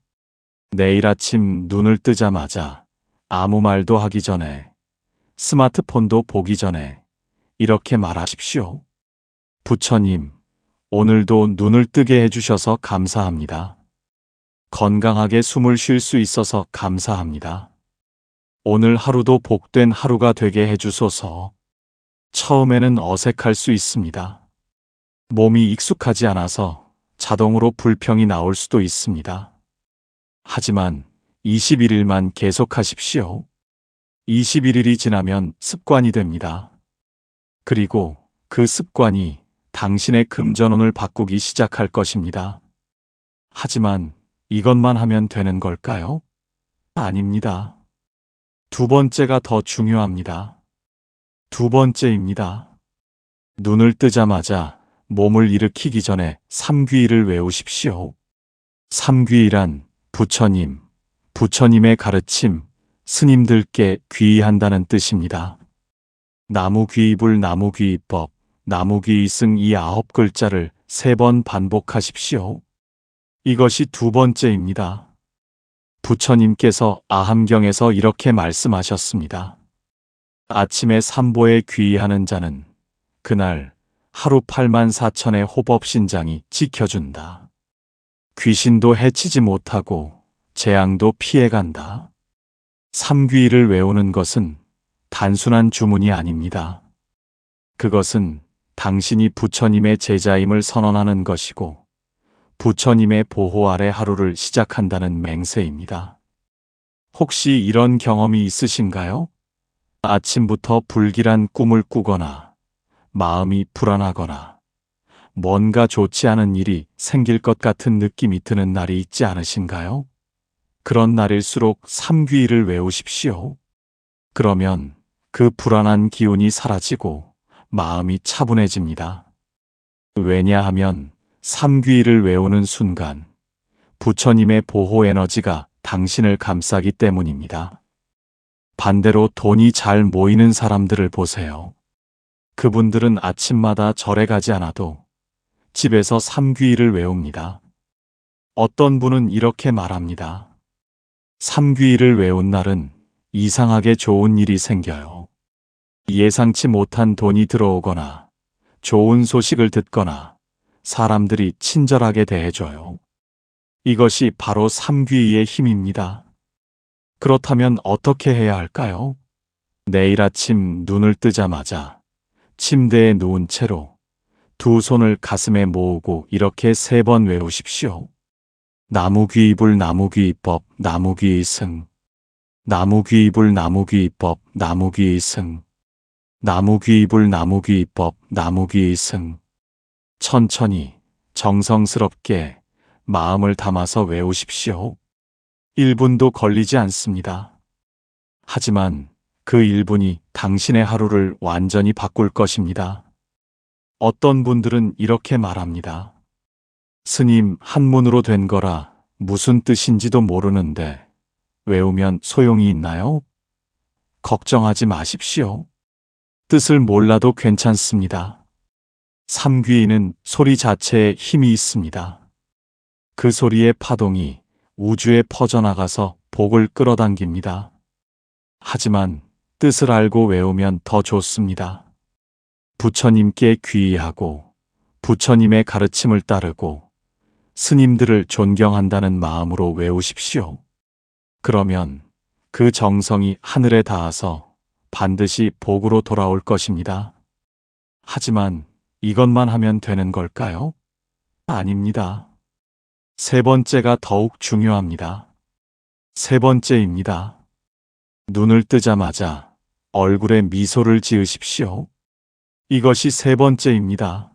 내일 아침 눈을 뜨자마자 아무 말도 하기 전에, 스마트폰도 보기 전에 이렇게 말하십시오. 부처님, 오늘도 눈을 뜨게 해주셔서 감사합니다. 건강하게 숨을 쉴 수 있어서 감사합니다. 오늘 하루도 복된 하루가 되게 해주소서. 처음에는 어색할 수 있습니다. 몸이 익숙하지 않아서 자동으로 불평이 나올 수도 있습니다. 하지만 21일만 계속하십시오. 21일이 지나면 습관이 됩니다. 그리고 그 습관이 당신의 금전운을 바꾸기 시작할 것입니다. 하지만 이것만 하면 되는 걸까요? 아닙니다. 두 번째가 더 중요합니다. 두 번째입니다. 눈을 뜨자마자 몸을 일으키기 전에 삼귀일을 외우십시오. 삼귀일란 부처님, 부처님의 가르침, 스님들께 귀의한다는 뜻입니다. 나무귀의불, 나무귀의법, 나무귀의승 이 9글자를 3번 반복하십시오. 이것이 두 번째입니다. 부처님께서 아함경에서 이렇게 말씀하셨습니다. 아침에 삼보에 귀의하는 자는 그날 하루 84,000의 호법신장이 지켜준다. 귀신도 해치지 못하고 재앙도 피해간다. 삼귀일을 외우는 것은 단순한 주문이 아닙니다. 그것은 당신이 부처님의 제자임을 선언하는 것이고 부처님의 보호 아래 하루를 시작한다는 맹세입니다. 혹시 이런 경험이 있으신가요? 아침부터 불길한 꿈을 꾸거나 마음이 불안하거나 뭔가 좋지 않은 일이 생길 것 같은 느낌이 드는 날이 있지 않으신가요? 그런 날일수록 삼귀일을 외우십시오. 그러면 그 불안한 기운이 사라지고 마음이 차분해집니다. 왜냐하면 삼귀일을 외우는 순간 부처님의 보호 에너지가 당신을 감싸기 때문입니다. 반대로 돈이 잘 모이는 사람들을 보세요. 그분들은 아침마다 절에 가지 않아도 집에서 삼귀일을 외웁니다. 어떤 분은 이렇게 말합니다. 삼귀일을 외운 날은 이상하게 좋은 일이 생겨요. 예상치 못한 돈이 들어오거나 좋은 소식을 듣거나 사람들이 친절하게 대해줘요. 이것이 바로 삼귀의의 힘입니다. 그렇다면 어떻게 해야 할까요? 내일 아침 눈을 뜨자마자 침대에 누운 채로 두 손을 가슴에 모으고 이렇게 3번 외우십시오. 나무귀의불, 나무귀의법, 나무귀의승. 나무귀의불, 나무귀의법, 나무귀의승. 나무귀의불, 나무귀의법, 나무귀의승. 천천히 정성스럽게 마음을 담아서 외우십시오. 1분도 걸리지 않습니다. 하지만 그 1분이 당신의 하루를 완전히 바꿀 것입니다. 어떤 분들은 이렇게 말합니다. 스님, 한문으로 된 거라 무슨 뜻인지도 모르는데 외우면 소용이 있나요? 걱정하지 마십시오. 뜻을 몰라도 괜찮습니다. 삼귀인은 소리 자체에 힘이 있습니다. 그 소리의 파동이 우주에 퍼져나가서 복을 끌어당깁니다. 하지만 뜻을 알고 외우면 더 좋습니다. 부처님께 귀의하고 부처님의 가르침을 따르고 스님들을 존경한다는 마음으로 외우십시오. 그러면 그 정성이 하늘에 닿아서 반드시 복으로 돌아올 것입니다. 하지만 이것만 하면 되는 걸까요? 아닙니다. 세 번째가 더욱 중요합니다. 세 번째입니다. 눈을 뜨자마자 얼굴에 미소를 지으십시오. 이것이 세 번째입니다.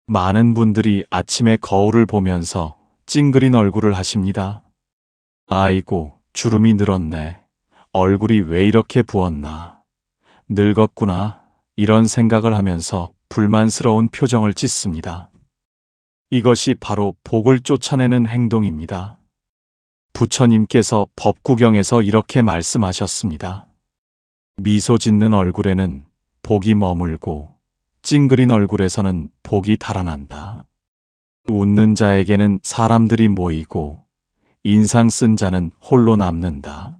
많은 분들이 아침에 거울을 보면서 찡그린 얼굴을 하십니다. 아이고, 주름이 늘었네. 얼굴이 왜 이렇게 부었나. 늙었구나. 이런 생각을 하면서 불만스러운 표정을 짓습니다. 이것이 바로 복을 쫓아내는 행동입니다. 부처님께서 법구경에서 이렇게 말씀하셨습니다. 미소 짓는 얼굴에는 복이 머물고 찡그린 얼굴에서는 복이 달아난다. 웃는 자에게는 사람들이 모이고 인상 쓴 자는 홀로 남는다.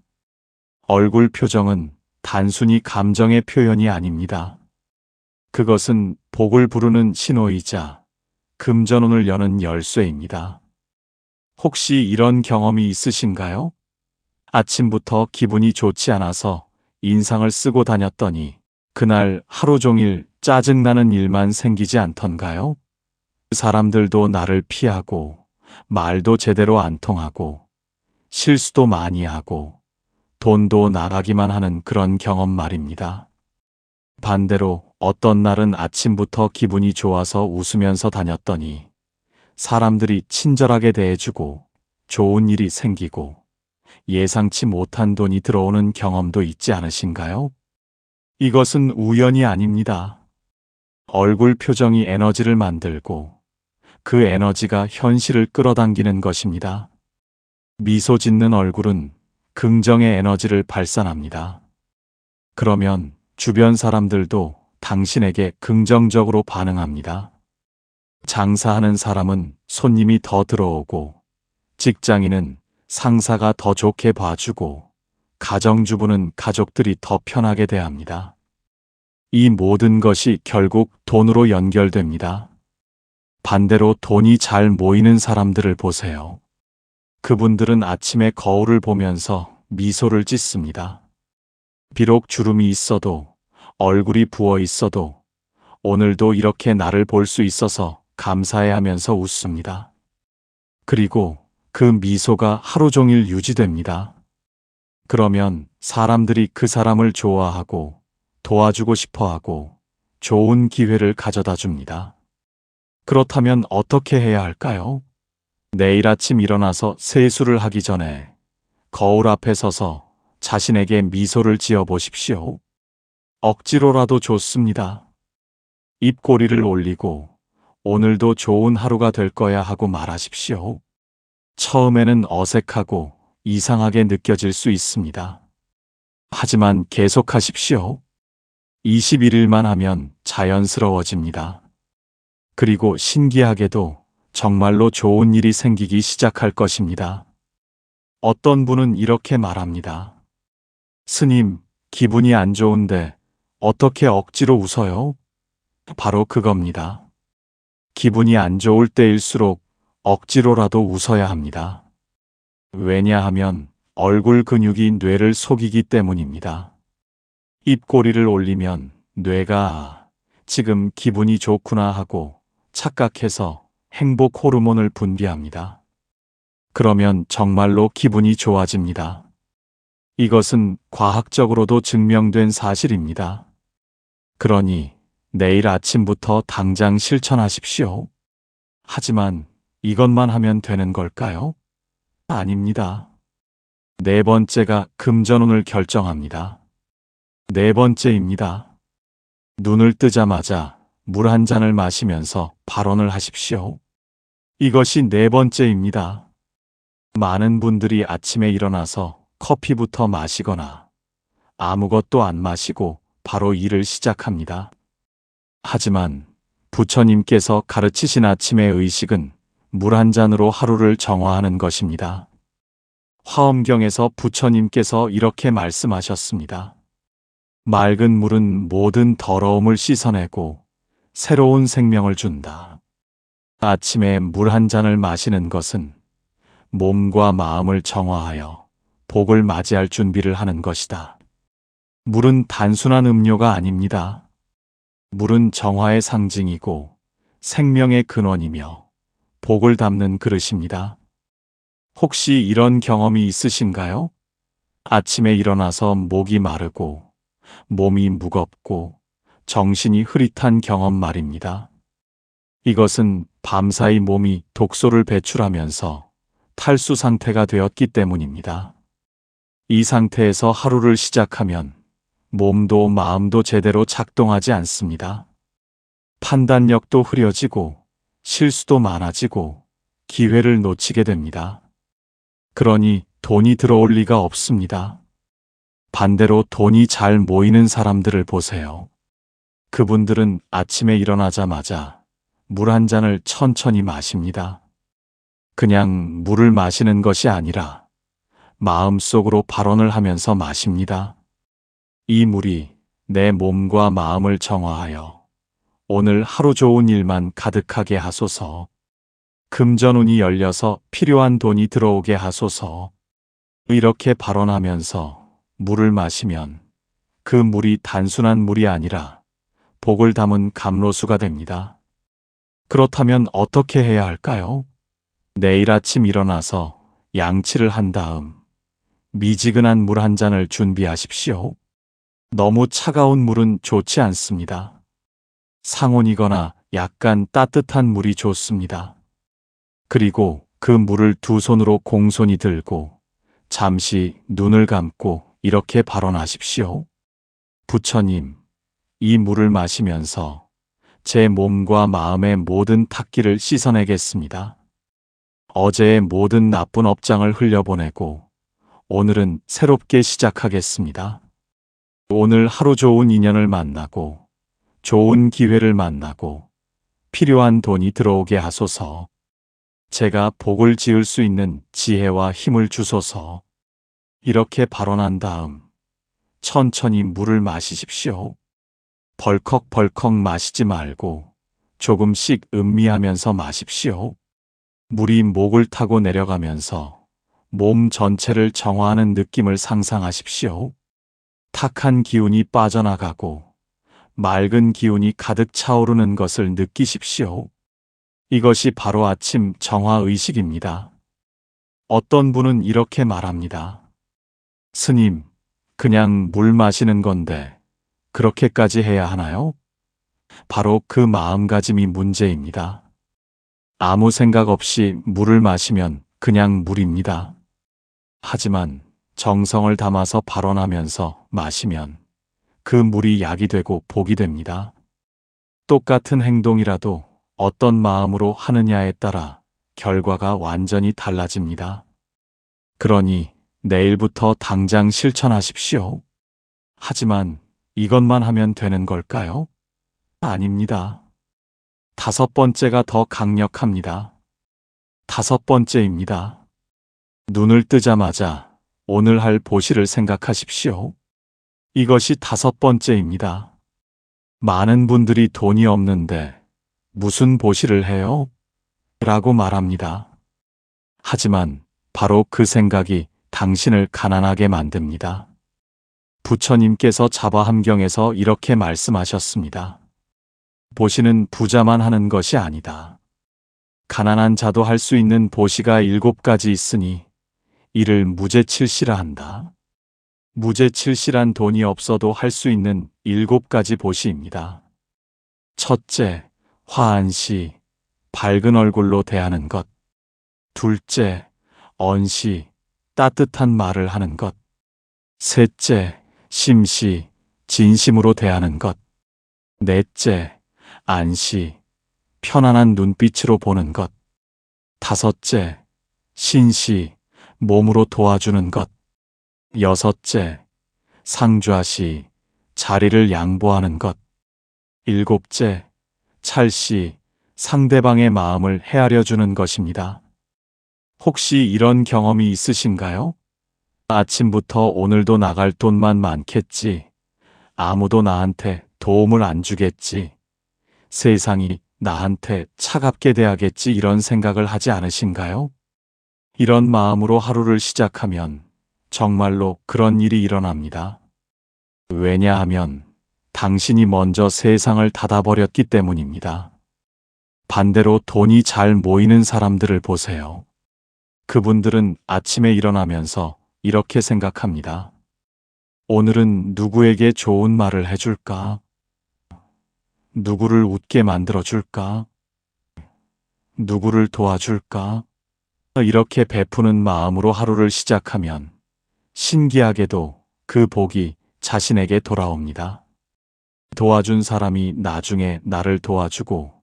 얼굴 표정은 단순히 감정의 표현이 아닙니다. 그것은 복을 부르는 신호이자 금전운을 여는 열쇠입니다. 혹시 이런 경험이 있으신가요? 아침부터 기분이 좋지 않아서 인상을 쓰고 다녔더니 그날 하루 종일 짜증나는 일만 생기지 않던가요? 사람들도 나를 피하고 말도 제대로 안 통하고 실수도 많이 하고 돈도 나가기만 하는 그런 경험 말입니다. 반대로 어떤 날은 아침부터 기분이 좋아서 웃으면서 다녔더니 사람들이 친절하게 대해주고 좋은 일이 생기고 예상치 못한 돈이 들어오는 경험도 있지 않으신가요? 이것은 우연이 아닙니다. 얼굴 표정이 에너지를 만들고 그 에너지가 현실을 끌어당기는 것입니다. 미소 짓는 얼굴은 긍정의 에너지를 발산합니다. 그러면 주변 사람들도 당신에게 긍정적으로 반응합니다. 장사하는 사람은 손님이 더 들어오고, 직장인은 상사가 더 좋게 봐주고, 가정주부는 가족들이 더 편하게 대합니다. 이 모든 것이 결국 돈으로 연결됩니다. 반대로 돈이 잘 모이는 사람들을 보세요. 그분들은 아침에 거울을 보면서 미소를 짓습니다. 비록 주름이 있어도, 얼굴이 부어 있어도 오늘도 이렇게 나를 볼 수 있어서 감사해 하면서 웃습니다. 그리고 그 미소가 하루 종일 유지됩니다. 그러면 사람들이 그 사람을 좋아하고 도와주고 싶어 하고 좋은 기회를 가져다 줍니다. 그렇다면 어떻게 해야 할까요? 내일 아침 일어나서 세수를 하기 전에 거울 앞에 서서 자신에게 미소를 지어 보십시오. 억지로라도 좋습니다. 입꼬리를 올리고 오늘도 좋은 하루가 될 거야 하고 말하십시오. 처음에는 어색하고 이상하게 느껴질 수 있습니다. 하지만 계속하십시오. 21일만 하면 자연스러워집니다. 그리고 신기하게도 정말로 좋은 일이 생기기 시작할 것입니다. 어떤 분은 이렇게 말합니다. 스님, 기분이 안 좋은데 어떻게 억지로 웃어요? 바로 그겁니다. 기분이 안 좋을 때일수록 억지로라도 웃어야 합니다. 왜냐하면 얼굴 근육이 뇌를 속이기 때문입니다. 입꼬리를 올리면 뇌가 지금 기분이 좋구나 하고 착각해서 행복 호르몬을 분비합니다. 그러면 정말로 기분이 좋아집니다. 이것은 과학적으로도 증명된 사실입니다. 그러니 내일 아침부터 당장 실천하십시오. 하지만 이것만 하면 되는 걸까요? 아닙니다. 네 번째가 금전운을 결정합니다. 네 번째입니다. 눈을 뜨자마자 물 한 잔을 마시면서 발언을 하십시오. 이것이 네 번째입니다. 많은 분들이 아침에 일어나서 커피부터 마시거나 아무것도 안 마시고 바로 일을 시작합니다. 하지만 부처님께서 가르치신 아침의 의식은 물 한 잔으로 하루를 정화하는 것입니다. 화엄경에서 부처님께서 이렇게 말씀하셨습니다. 맑은 물은 모든 더러움을 씻어내고 새로운 생명을 준다. 아침에 물 한 잔을 마시는 것은 몸과 마음을 정화하여 복을 맞이할 준비를 하는 것이다. 물은 단순한 음료가 아닙니다. 물은 정화의 상징이고 생명의 근원이며 복을 담는 그릇입니다. 혹시 이런 경험이 있으신가요? 아침에 일어나서 목이 마르고 몸이 무겁고 정신이 흐릿한 경험 말입니다. 이것은 밤사이 몸이 독소를 배출하면서 탈수 상태가 되었기 때문입니다. 이 상태에서 하루를 시작하면 몸도 마음도 제대로 작동하지 않습니다. 판단력도 흐려지고 실수도 많아지고 기회를 놓치게 됩니다. 그러니 돈이 들어올 리가 없습니다. 반대로 돈이 잘 모이는 사람들을 보세요. 그분들은 아침에 일어나자마자 물 한 잔을 천천히 마십니다. 그냥 물을 마시는 것이 아니라 마음속으로 발언을 하면서 마십니다. 이 물이 내 몸과 마음을 정화하여 오늘 하루 좋은 일만 가득하게 하소서. 금전운이 열려서 필요한 돈이 들어오게 하소서. 이렇게 발언하면서 물을 마시면 그 물이 단순한 물이 아니라 복을 담은 감로수가 됩니다. 그렇다면 어떻게 해야 할까요? 내일 아침 일어나서 양치를 한 다음 미지근한 물 한 잔을 준비하십시오. 너무 차가운 물은 좋지 않습니다. 상온이거나 약간 따뜻한 물이 좋습니다. 그리고 그 물을 두 손으로 공손히 들고 잠시 눈을 감고 이렇게 발언하십시오. 부처님, 이 물을 마시면서 제 몸과 마음의 모든 탁기를 씻어내겠습니다. 어제의 모든 나쁜 업장을 흘려보내고 오늘은 새롭게 시작하겠습니다. 오늘 하루 좋은 인연을 만나고 좋은 기회를 만나고 필요한 돈이 들어오게 하소서. 제가 복을 지을 수 있는 지혜와 힘을 주소서. 이렇게 발언한 다음 천천히 물을 마시십시오. 벌컥벌컥 마시지 말고 조금씩 음미하면서 마십시오. 물이 목을 타고 내려가면서 몸 전체를 정화하는 느낌을 상상하십시오. 탁한 기운이 빠져나가고 맑은 기운이 가득 차오르는 것을 느끼십시오. 이것이 바로 아침 정화 의식입니다. 어떤 분은 이렇게 말합니다. 스님, 그냥 물 마시는 건데 그렇게까지 해야 하나요? 바로 그 마음가짐이 문제입니다. 아무 생각 없이 물을 마시면 그냥 물입니다. 하지만 정성을 담아서 발언하면서 마시면 그 물이 약이 되고 복이 됩니다. 똑같은 행동이라도 어떤 마음으로 하느냐에 따라 결과가 완전히 달라집니다. 그러니 내일부터 당장 실천하십시오. 하지만 이것만 하면 되는 걸까요? 아닙니다. 다섯 번째가 더 강력합니다. 다섯 번째입니다. 눈을 뜨자마자 오늘 할 보시를 생각하십시오. 이것이 다섯 번째입니다. 많은 분들이 돈이 없는데 무슨 보시를 해요? 라고 말합니다. 하지만 바로 그 생각이 당신을 가난하게 만듭니다. 부처님께서 자바함경에서 이렇게 말씀하셨습니다. 보시는 부자만 하는 것이 아니다. 가난한 자도 할 수 있는 보시가 7가지 있으니 이를 무제칠시라 한다. 무제칠시란 돈이 없어도 할 수 있는 7가지 보시입니다. 첫째, 화한시, 밝은 얼굴로 대하는 것. 둘째, 언시, 따뜻한 말을 하는 것. 셋째, 심시, 진심으로 대하는 것. 넷째, 안시, 편안한 눈빛으로 보는 것. 다섯째, 신시, 몸으로 도와주는 것. 여섯째, 상좌시, 자리를 양보하는 것. 일곱째, 찰시, 상대방의 마음을 헤아려 주는 것입니다. 혹시 이런 경험이 있으신가요? 아침부터 오늘도 나갈 돈만 많겠지. 아무도 나한테 도움을 안 주겠지. 세상이 나한테 차갑게 대하겠지 이런 생각을 하지 않으신가요? 이런 마음으로 하루를 시작하면 정말로 그런 일이 일어납니다. 왜냐하면 당신이 먼저 세상을 닫아버렸기 때문입니다. 반대로 돈이 잘 모이는 사람들을 보세요. 그분들은 아침에 일어나면서 이렇게 생각합니다. 오늘은 누구에게 좋은 말을 해줄까? 누구를 웃게 만들어줄까? 누구를 도와줄까? 이렇게 베푸는 마음으로 하루를 시작하면 신기하게도 그 복이 자신에게 돌아옵니다. 도와준 사람이 나중에 나를 도와주고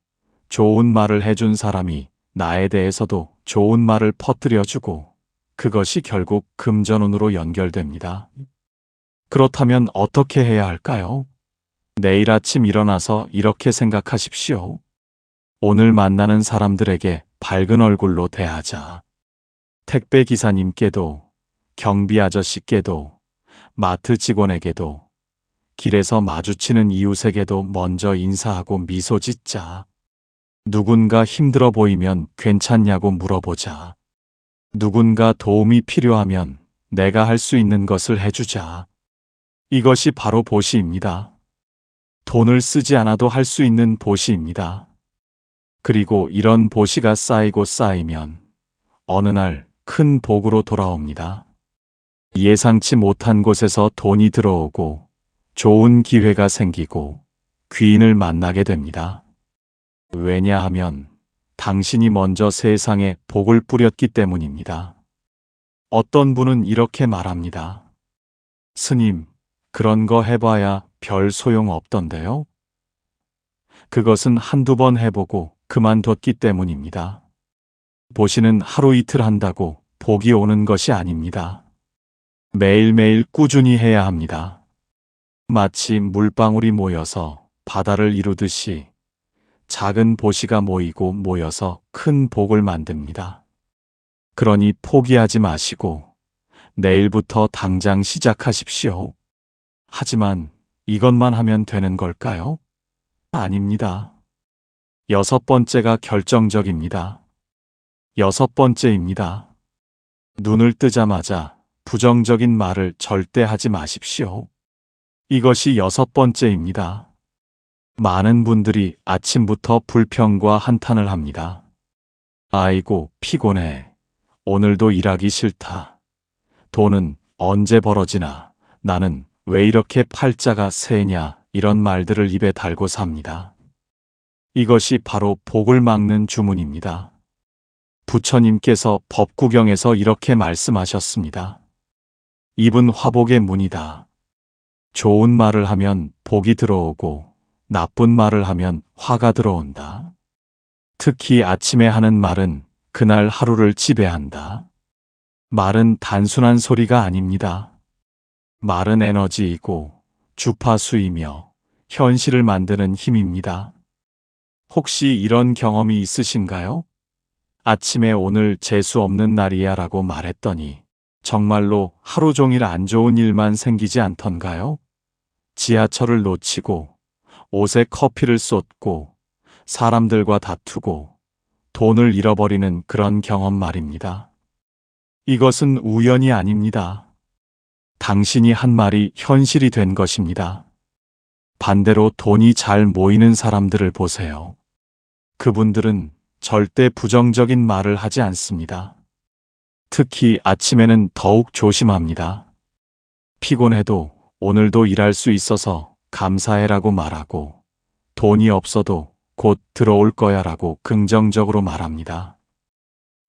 좋은 말을 해준 사람이 나에 대해서도 좋은 말을 퍼뜨려주고 그것이 결국 금전운으로 연결됩니다. 그렇다면 어떻게 해야 할까요? 내일 아침 일어나서 이렇게 생각하십시오. 오늘 만나는 사람들에게 밝은 얼굴로 대하자. 택배 기사님께도, 경비 아저씨께도, 마트 직원에게도, 길에서 마주치는 이웃에게도 먼저 인사하고 미소 짓자. 누군가 힘들어 보이면 괜찮냐고 물어보자. 누군가 도움이 필요하면 내가 할 수 있는 것을 해주자. 이것이 바로 보시입니다. 돈을 쓰지 않아도 할 수 있는 보시입니다. 그리고 이런 보시가 쌓이고 쌓이면 어느 날 큰 복으로 돌아옵니다. 예상치 못한 곳에서 돈이 들어오고 좋은 기회가 생기고 귀인을 만나게 됩니다. 왜냐하면 당신이 먼저 세상에 복을 뿌렸기 때문입니다. 어떤 분은 이렇게 말합니다. 스님, 그런 거 해봐야 별 소용 없던데요? 그것은 한두 번 해보고 그만뒀기 때문입니다. 보시는 하루 이틀 한다고 복이 오는 것이 아닙니다. 매일매일 꾸준히 해야 합니다. 마치 물방울이 모여서 바다를 이루듯이 작은 보시가 모이고 모여서 큰 복을 만듭니다. 그러니 포기하지 마시고 내일부터 당장 시작하십시오. 하지만 이것만 하면 되는 걸까요? 아닙니다. 6번째가 결정적입니다. 6번째입니다. 눈을 뜨자마자 부정적인 말을 절대 하지 마십시오. 이것이 6번째입니다. 많은 분들이 아침부터 불평과 한탄을 합니다. 아이고, 피곤해. 오늘도 일하기 싫다. 돈은 언제 벌어지나. 나는 왜 이렇게 팔자가 세냐. 이런 말들을 입에 달고 삽니다. 이것이 바로 복을 막는 주문입니다. 부처님께서 법구경에서 이렇게 말씀하셨습니다. 입은 화복의 문이다. 좋은 말을 하면 복이 들어오고 나쁜 말을 하면 화가 들어온다. 특히 아침에 하는 말은 그날 하루를 지배한다. 말은 단순한 소리가 아닙니다. 말은 에너지이고 주파수이며 현실을 만드는 힘입니다. 혹시 이런 경험이 있으신가요? 아침에 오늘 재수 없는 날이야 라고 말했더니 정말로 하루 종일 안 좋은 일만 생기지 않던가요? 지하철을 놓치고 옷에 커피를 쏟고 사람들과 다투고 돈을 잃어버리는 그런 경험 말입니다. 이것은 우연이 아닙니다. 당신이 한 말이 현실이 된 것입니다. 반대로 돈이 잘 모이는 사람들을 보세요. 그분들은 절대 부정적인 말을 하지 않습니다. 특히 아침에는 더욱 조심합니다. 피곤해도 오늘도 일할 수 있어서 감사해라고 말하고 돈이 없어도 곧 들어올 거야 라고 긍정적으로 말합니다.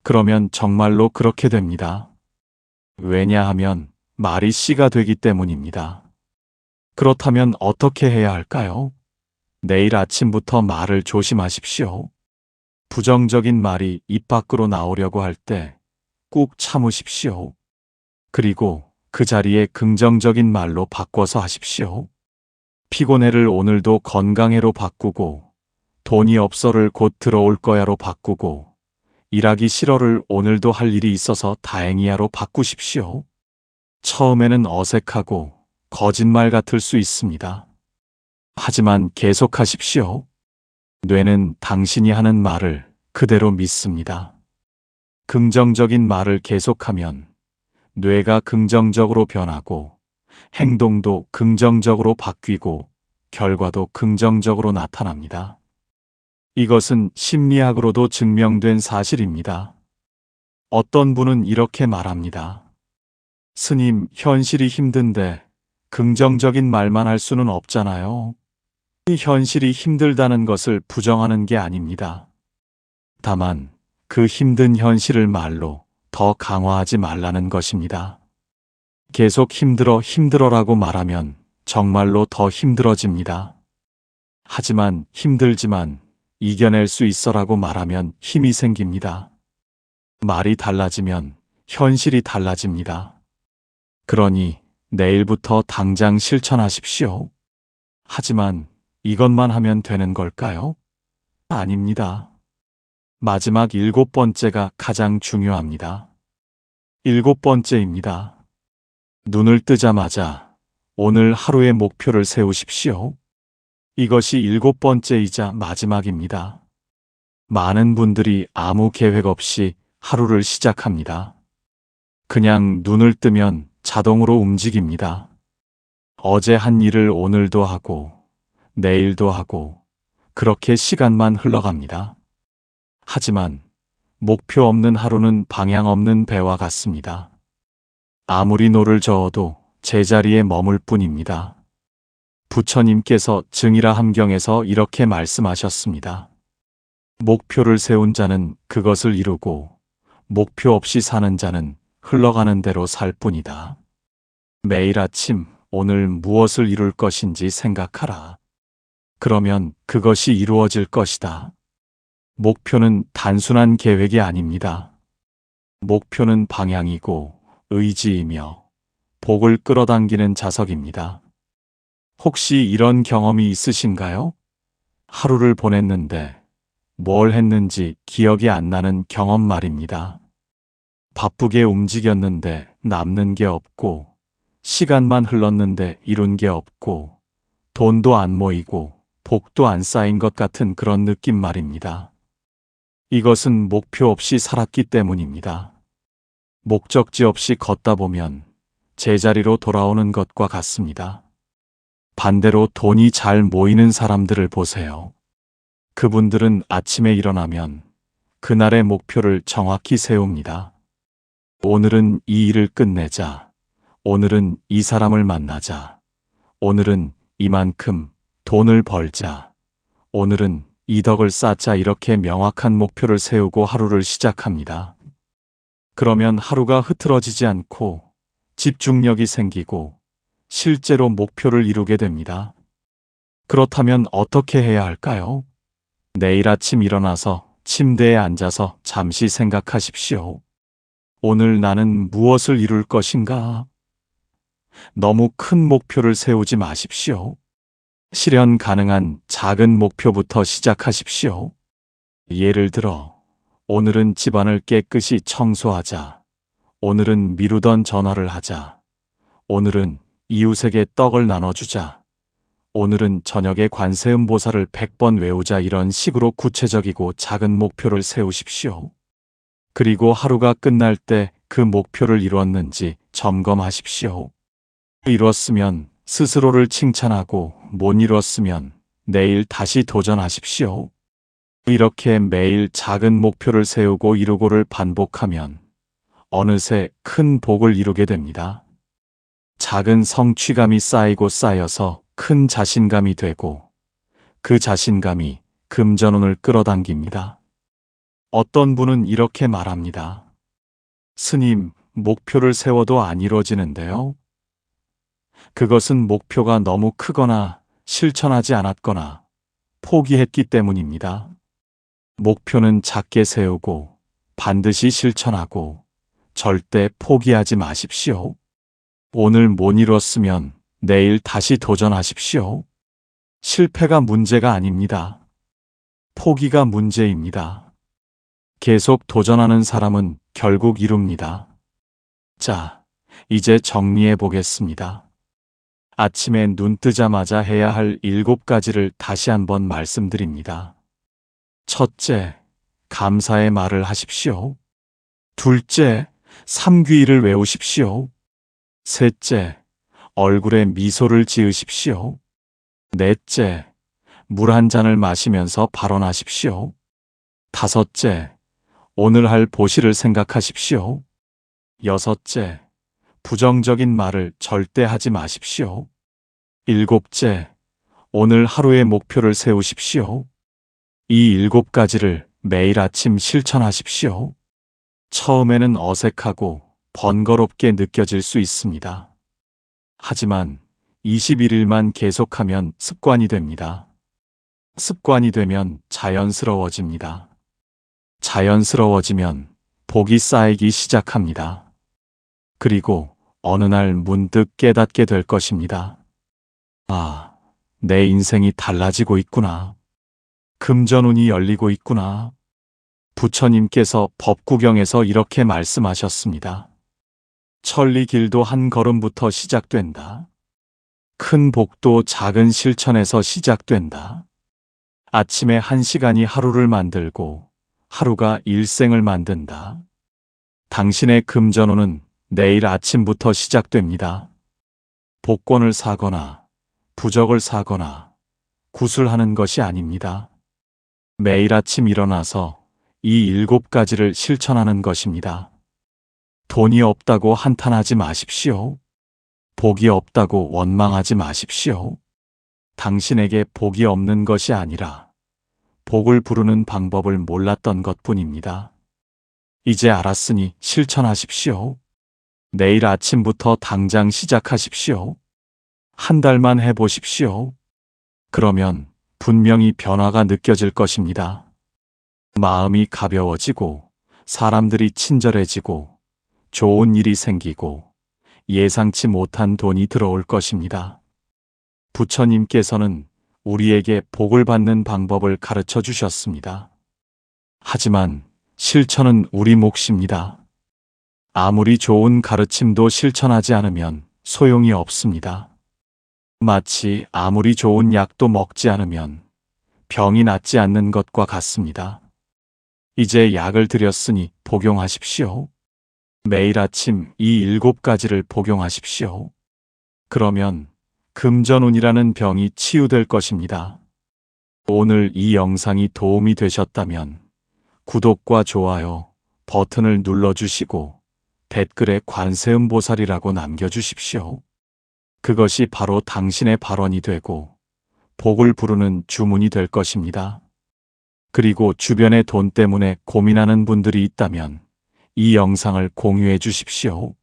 그러면 정말로 그렇게 됩니다. 왜냐하면 말이 씨가 되기 때문입니다. 그렇다면 어떻게 해야 할까요? 내일 아침부터 말을 조심하십시오. 부정적인 말이 입 밖으로 나오려고 할 때 꾹 참으십시오. 그리고 그 자리에 긍정적인 말로 바꿔서 하십시오. 피곤해를 오늘도 건강해로 바꾸고 돈이 없어를 곧 들어올 거야로 바꾸고 일하기 싫어를 오늘도 할 일이 있어서 다행이야로 바꾸십시오. 처음에는 어색하고 거짓말 같을 수 있습니다. 하지만 계속하십시오. 뇌는 당신이 하는 말을 그대로 믿습니다. 긍정적인 말을 계속하면 뇌가 긍정적으로 변하고 행동도 긍정적으로 바뀌고 결과도 긍정적으로 나타납니다. 이것은 심리학으로도 증명된 사실입니다. 어떤 분은 이렇게 말합니다. 스님, 현실이 힘든데 긍정적인 말만 할 수는 없잖아요. 이 현실이 힘들다는 것을 부정하는 게 아닙니다. 다만 그 힘든 현실을 말로 더 강화하지 말라는 것입니다. 계속 힘들어라고 말하면 정말로 더 힘들어집니다. 하지만 힘들지만 이겨낼 수 있어라고 말하면 힘이 생깁니다. 말이 달라지면 현실이 달라집니다. 그러니 내일부터 당장 실천하십시오. 하지만 이것만 하면 되는 걸까요? 아닙니다. 마지막 7번째가 가장 중요합니다. 7번째입니다. 눈을 뜨자마자 오늘 하루의 목표를 세우십시오. 이것이 7번째이자 마지막입니다. 많은 분들이 아무 계획 없이 하루를 시작합니다. 그냥 눈을 뜨면 자동으로 움직입니다. 어제 한 일을 오늘도 하고 내일도 하고 그렇게 시간만 흘러갑니다. 하지만 목표 없는 하루는 방향 없는 배와 같습니다. 아무리 노를 저어도 제자리에 머물 뿐입니다. 부처님께서 증이라 함경에서 이렇게 말씀하셨습니다. 목표를 세운 자는 그것을 이루고 목표 없이 사는 자는 흘러가는 대로 살 뿐이다. 매일 아침 오늘 무엇을 이룰 것인지 생각하라. 그러면 그것이 이루어질 것이다. 목표는 단순한 계획이 아닙니다. 목표는 방향이고 의지이며 복을 끌어당기는 자석입니다. 혹시 이런 경험이 있으신가요? 하루를 보냈는데 뭘 했는지 기억이 안 나는 경험 말입니다. 바쁘게 움직였는데 남는 게 없고 시간만 흘렀는데 이룬 게 없고 돈도 안 모이고 복도 안 쌓인 것 같은 그런 느낌 말입니다. 이것은 목표 없이 살았기 때문입니다. 목적지 없이 걷다 보면 제자리로 돌아오는 것과 같습니다. 반대로 돈이 잘 모이는 사람들을 보세요. 그분들은 아침에 일어나면 그날의 목표를 정확히 세웁니다. 오늘은 이 일을 끝내자. 오늘은 이 사람을 만나자. 오늘은 이만큼 돈을 벌자. 오늘은 이 덕을 쌓자. 이렇게 명확한 목표를 세우고 하루를 시작합니다. 그러면 하루가 흐트러지지 않고 집중력이 생기고 실제로 목표를 이루게 됩니다. 그렇다면 어떻게 해야 할까요? 내일 아침 일어나서 침대에 앉아서 잠시 생각하십시오. 오늘 나는 무엇을 이룰 것인가? 너무 큰 목표를 세우지 마십시오. 실현 가능한 작은 목표부터 시작하십시오. 예를 들어, 오늘은 집안을 깨끗이 청소하자. 오늘은 미루던 전화를 하자. 오늘은 이웃에게 떡을 나눠주자. 오늘은 저녁에 관세음보살을 100번 외우자. 이런 식으로 구체적이고 작은 목표를 세우십시오. 그리고 하루가 끝날 때 그 목표를 이루었는지 점검하십시오. 이뤘으면 스스로를 칭찬하고 못 이뤘으면 내일 다시 도전하십시오. 이렇게 매일 작은 목표를 세우고 이루고를 반복하면 어느새 큰 복을 이루게 됩니다. 작은 성취감이 쌓이고 쌓여서 큰 자신감이 되고 그 자신감이 금전운을 끌어당깁니다. 어떤 분은 이렇게 말합니다. 스님, 목표를 세워도 안 이루어지는데요. 그것은 목표가 너무 크거나 실천하지 않았거나 포기했기 때문입니다. 목표는 작게 세우고 반드시 실천하고 절대 포기하지 마십시오. 오늘 못 이뤘으면 내일 다시 도전하십시오. 실패가 문제가 아닙니다. 포기가 문제입니다. 계속 도전하는 사람은 결국 이룹니다. 자, 이제 정리해 보겠습니다. 아침에 눈 뜨자마자 해야 할 7가지를 다시 한번 말씀드립니다. 첫째, 감사의 말을 하십시오. 둘째, 삼귀일을 외우십시오. 셋째, 얼굴에 미소를 지으십시오. 넷째, 물 한 잔을 마시면서 발언하십시오. 다섯째, 오늘 할 보시를 생각하십시오. 여섯째, 부정적인 말을 절대 하지 마십시오. 일곱째, 오늘 하루의 목표를 세우십시오. 이 7가지를 매일 아침 실천하십시오. 처음에는 어색하고 번거롭게 느껴질 수 있습니다. 하지만 21일만 계속하면 습관이 됩니다. 습관이 되면 자연스러워집니다. 자연스러워지면 복이 쌓이기 시작합니다. 그리고 어느 날 문득 깨닫게 될 것입니다. 아, 내 인생이 달라지고 있구나. 금전운이 열리고 있구나. 부처님께서 법구경에서 이렇게 말씀하셨습니다. 천리길도 한 걸음부터 시작된다. 큰 복도 작은 실천에서 시작된다. 아침에 1시간이 하루를 만들고 하루가 일생을 만든다. 당신의 금전운은 내일 아침부터 시작됩니다. 복권을 사거나 부적을 사거나 구슬하는 것이 아닙니다. 매일 아침 일어나서 이 7가지를 실천하는 것입니다. 돈이 없다고 한탄하지 마십시오. 복이 없다고 원망하지 마십시오. 당신에게 복이 없는 것이 아니라 복을 부르는 방법을 몰랐던 것뿐입니다. 이제 알았으니 실천하십시오. 내일 아침부터 당장 시작하십시오. 한 달만 해보십시오. 그러면 분명히 변화가 느껴질 것입니다. 마음이 가벼워지고 사람들이 친절해지고 좋은 일이 생기고 예상치 못한 돈이 들어올 것입니다. 부처님께서는 우리에게 복을 받는 방법을 가르쳐 주셨습니다. 하지만 실천은 우리 몫입니다. 아무리 좋은 가르침도 실천하지 않으면 소용이 없습니다. 마치 아무리 좋은 약도 먹지 않으면 병이 낫지 않는 것과 같습니다. 이제 약을 드렸으니 복용하십시오. 매일 아침 이 7가지를 복용하십시오. 그러면 금전운이라는 병이 치유될 것입니다. 오늘 이 영상이 도움이 되셨다면 구독과 좋아요 버튼을 눌러주시고 댓글에 관세음보살이라고 남겨주십시오. 그것이 바로 당신의 발언이 되고 복을 부르는 주문이 될 것입니다. 그리고 주변에 돈 때문에 고민하는 분들이 있다면 이 영상을 공유해 주십시오.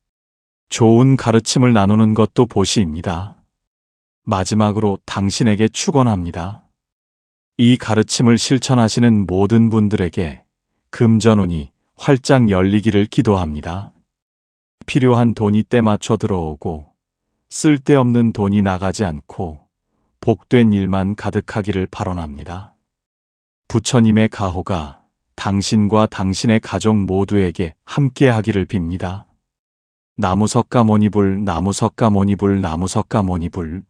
좋은 가르침을 나누는 것도 보시입니다. 마지막으로 당신에게 축원합니다. 이 가르침을 실천하시는 모든 분들에게 금전운이 활짝 열리기를 기도합니다. 필요한 돈이 때맞춰 들어오고 쓸데없는 돈이 나가지 않고 복된 일만 가득하기를 발언합니다. 부처님의 가호가 당신과 당신의 가족 모두에게 함께하기를 빕니다. 나무석가모니불 나무석가모니불 나무석가모니불